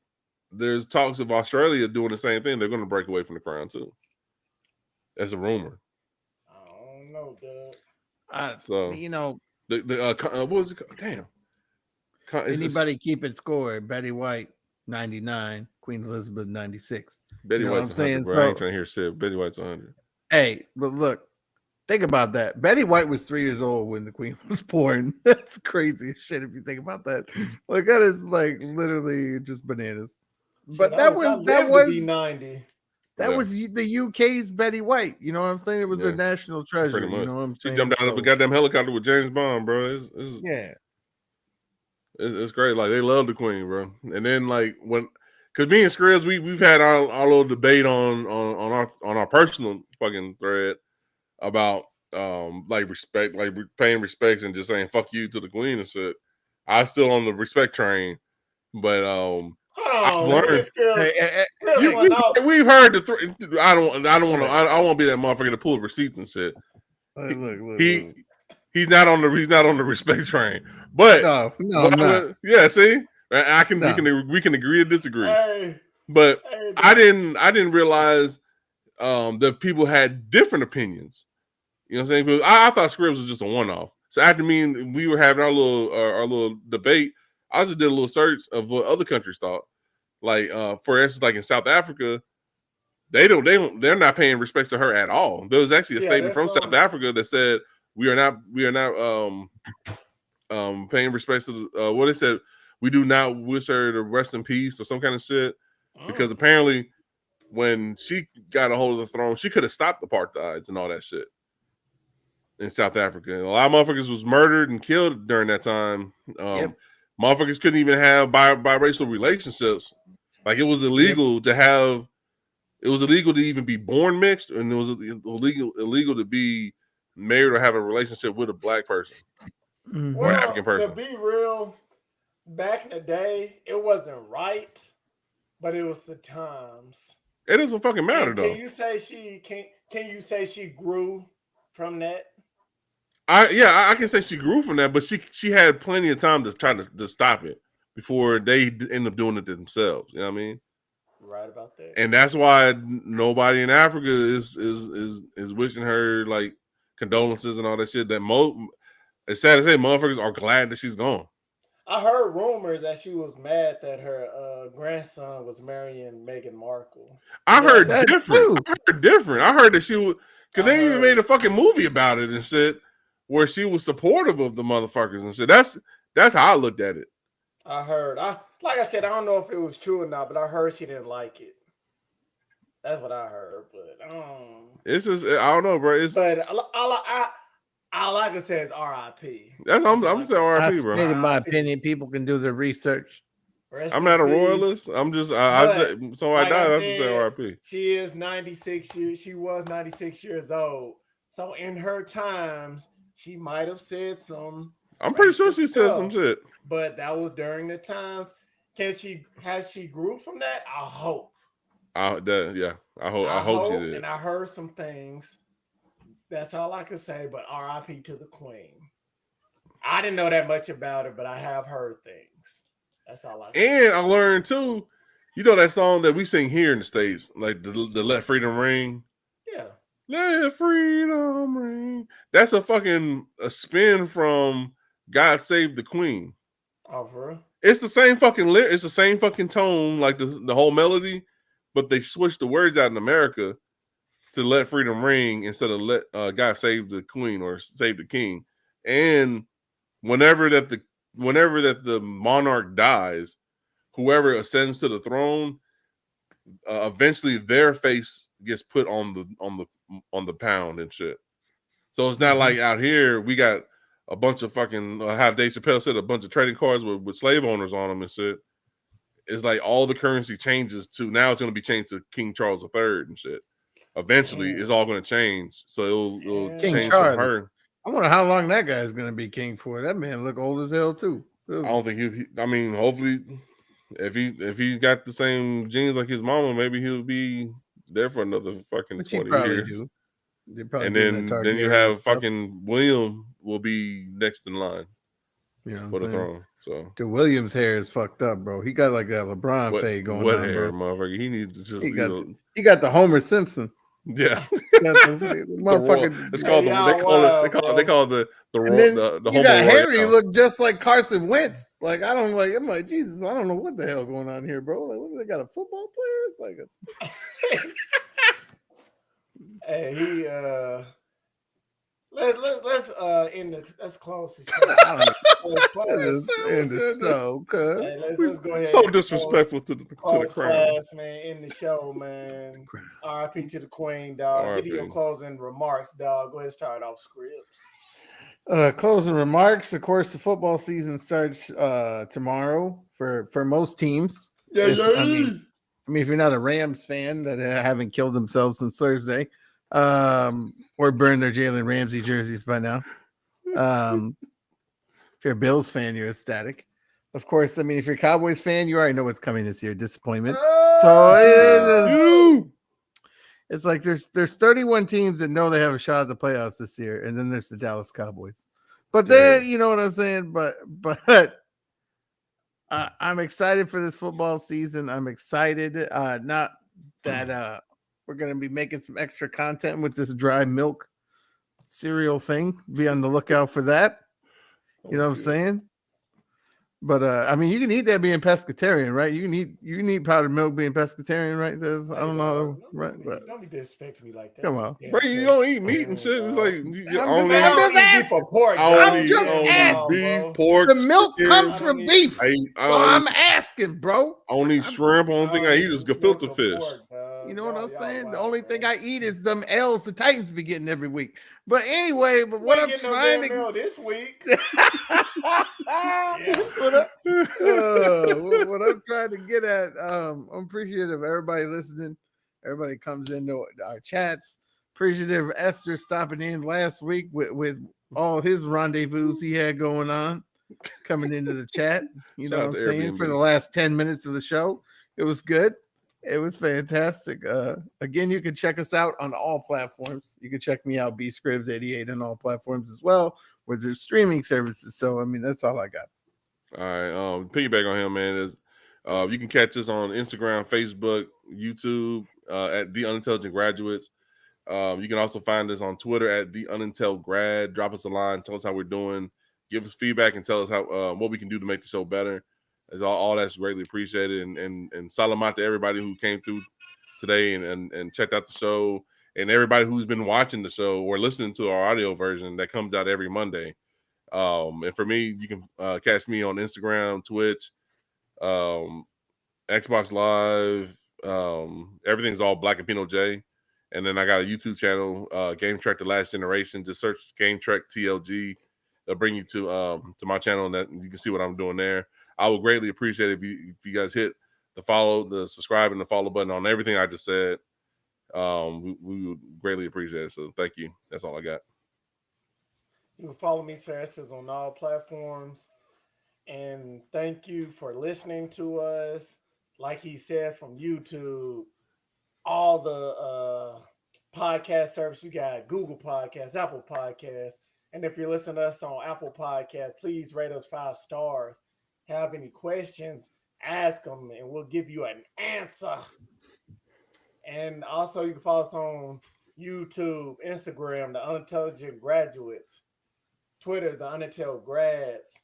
there's talks of Australia doing the same thing. They're going to break away from the crown too. That's a rumor. I don't know, dude. So you know, what was it? Damn. Anybody keeping score? Betty White 99, Queen Elizabeth 96. Betty White's 100, bro. I ain't trying to hear shit. Betty White's 100. Hey, but look, think about that. Betty White was 3 years old when the Queen was born. That's crazy shit if you think about that. Like that is like literally just bananas. But that was 90. That was the UK's Betty White. You know what I'm saying? It was their national treasure. You know what I'm saying? She jumped out of a goddamn helicopter with James Bond, bro. It's great. Like they love the Queen, bro. And then like because me and Skriz, we've had our little debate on our personal fucking thread about like respect, like paying respects and just saying fuck you to the Queen and shit. I still on the respect train, but hold on, we've heard the I don't want to. I won't be that motherfucker to pull receipts and shit. He's not on the respect train. But yeah, see, we can agree to disagree. But I didn't realize that people had different opinions. You know what I'm saying? Because I thought Scribs was just a one-off. So after we were having our little debate, I just did a little search of what other countries thought. Like for instance, like in South Africa, they're not paying respects to her at all. There was actually a statement from South Africa that said we are not paying respects to what it said. We do not wish her to rest in peace or some kind of shit, because apparently when she got a hold of the throne, she could have stopped the apartheids and all that shit in South Africa. And a lot of motherfuckers was murdered and killed during that time. Motherfuckers couldn't even have biracial relationships. Like it was illegal to have. It was illegal to even be born mixed, and it was illegal to be married or have a relationship with a black person or African person. To be real, back in the day, it wasn't right, but it was the times. It doesn't fucking matter though. Can you say she grew from that? I can say she grew from that, but she had plenty of time to try to stop it before they end up doing it themselves. You know what I mean? Right about that. And that's why nobody in Africa is wishing her like condolences and all that shit. It's sad to say, motherfuckers are glad that she's gone. I heard rumors that she was mad that her grandson was marrying Meghan Markle. I heard different. I heard that she was, because they even made a fucking movie about it and shit, where she was supportive of the motherfuckers and shit. That's how I looked at it. I heard. Like I said, I don't know if it was true or not, but I heard she didn't like it. That's what I heard, but it's just I don't know, bro. All I can say is R.I.P. I'm saying R.I.P., bro. In my opinion, people can do the research. I'm not a royalist. I'm just I die. That's to say R.I.P. She is 96 years. She was 96 years old. So in her times, she might have said some. I'm pretty sure she said some shit. But that was during the times. Has she grew from that? I hope. I hope she did. And I heard some things. That's all I can say. But R.I.P. to the Queen. I didn't know that much about her, but I have heard things. That's all I can say. And I learned too, you know that song that we sing here in the States, like the Let Freedom Ring? Yeah. Let freedom ring. That's a spin from God Save the Queen. Oh, for real? It's the same fucking it's the same fucking tone, like the whole melody, but they switched the words out in America to let freedom ring instead of let God save the queen or save the king. And whenever that the monarch dies, whoever ascends to the throne, eventually their face gets put on the pound and shit. So it's not like out here we got a bunch of fucking how Dave Chappelle said, a bunch of trading cards with slave owners on them and shit. It's like all the currency changes to now it's going to be changed to King Charles III and shit. Eventually, it's all going to change. So it'll King change Charles. from her. I wonder how long that guy's going to be king for. That man look old as hell too. I don't think he. I mean, hopefully, if he got the same genes like his mama, maybe he'll be there for another fucking 20 years. Do. They probably And then you have fucking William will be next in line. You know for the throne. So the Williams hair is fucked up, bro. He got like that LeBron fade going on, hair, bro. Motherfucker. He needs to just he got the Homer Simpson. Yeah. Motherfucker. It's called they call it the you Homer got Harry Royale. look just like Carson Wentz. Like I'm like Jesus, I don't know what the hell going on here, bro. Like, what, they got a football player? It's like hey, he let's let's close the show. Let's go ahead. So disrespectful to the crown. Class, man, in the show, man. R.I.P. to the Queen, dog. Get your closing remarks, dog. Go ahead and start off scripts. Closing remarks. Of course, the football season starts tomorrow for most teams. I mean, if you're not a Rams fan that haven't killed themselves since Thursday, or burned their Jalen Ramsey jerseys by now. If you're a Bills fan, you're ecstatic. Of course, I mean, if you're a Cowboys fan, you already know what's coming this year. Disappointment. So it's like there's 31 teams that know they have a shot at the playoffs this year, and then there's the Dallas Cowboys. But then, you know what I'm saying? But I'm excited for this football season. I'm excited. Not that we're going to be making some extra content with this dry milk cereal thing. Be on the lookout for that. You know what I'm saying? But I mean, you can eat that being pescatarian, right? You can eat powdered milk being pescatarian, right? I don't know, right? But don't be disrespecting me like that. Come on, bro. You don't eat meat and shit. It's like I'm just asking. Beef, pork. The milk comes from beef. I'm asking, bro. I don't eat shrimp. Only thing I eat is gefilte fish. You know what I'm saying? The only thing I eat is them L's the Titans be getting every week. But anyway, what I'm trying to this week. What I'm trying to get at, I'm appreciative of everybody listening. Everybody comes into our chats. Appreciative of Esther stopping in last week with all his rendezvous he had going on, coming into the chat. You know what I'm saying? For the last 10 minutes of the show. It was good. It was fantastic. Again, you can check us out on all platforms. You can check me out, bscribs88 on all platforms as well, where there's streaming services. So, I mean, that's all I got. All right. Piggyback on him, man. You can catch us on Instagram, Facebook, YouTube at The Unintelligent Graduates. You can also find us on Twitter at The Unintel Grad. Drop us a line. Tell us how we're doing. Give us feedback and tell us how what we can do to make the show better. As all that's greatly appreciated. And salamat to everybody who came through today and checked out the show, and everybody who's been watching the show or listening to our audio version that comes out every Monday. And for me, you can catch me on Instagram, Twitch, Xbox Live. Everything's all Black and Pino J. And then I got a YouTube channel, Game Trek The Last Generation. Just search Game Trek TLG. It'll bring you to my channel, and that you can see what I'm doing there. I would greatly appreciate it if you guys hit the follow, the subscribe, and the follow button on everything I just said. We would greatly appreciate it. So thank you. That's all I got. You can follow me, Sir Esters, on all platforms. And thank you for listening to us. Like he said, from YouTube, all the podcast service. You got Google Podcasts, Apple Podcasts. And if you're listening to us on Apple Podcasts, please rate us 5 stars. Have any questions, ask them, and we'll give you an answer. And also, you can follow us on YouTube, Instagram, The Unintelligent Graduates, Twitter, The Unintel Grads,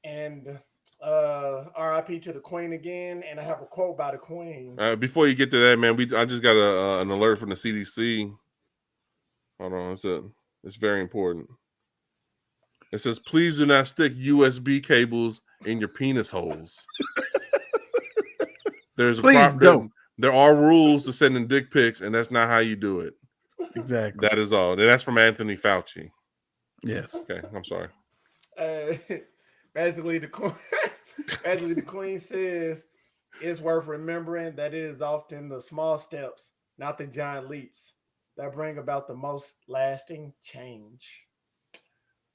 and RIP to the Queen again, and I have a quote by the Queen. Before you get to that, man, I just got an alert from the CDC. Hold on, it's very important. It says, please do not stick USB cables in your penis holes. There are rules to sending dick pics, and that's not how you do it. Exactly. That is all. And that's from Anthony Fauci. Yes. Okay, I'm sorry. Basically, the Queen says it's worth remembering that it is often the small steps, not the giant leaps, that bring about the most lasting change.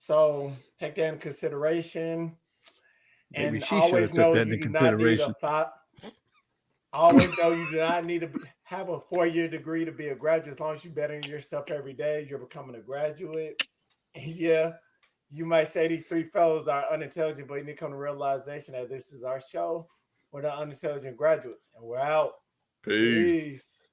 So take that into consideration. Maybe And she always should have know took that you into do not need consideration. always know you do not need to have a 4-year degree to be a graduate. As long as you better yourself every day, you're becoming a graduate. And yeah, you might say these three fellows are unintelligent, but you need to come to realization that this is our show. We're the unintelligent graduates, and we're out. Peace. Peace.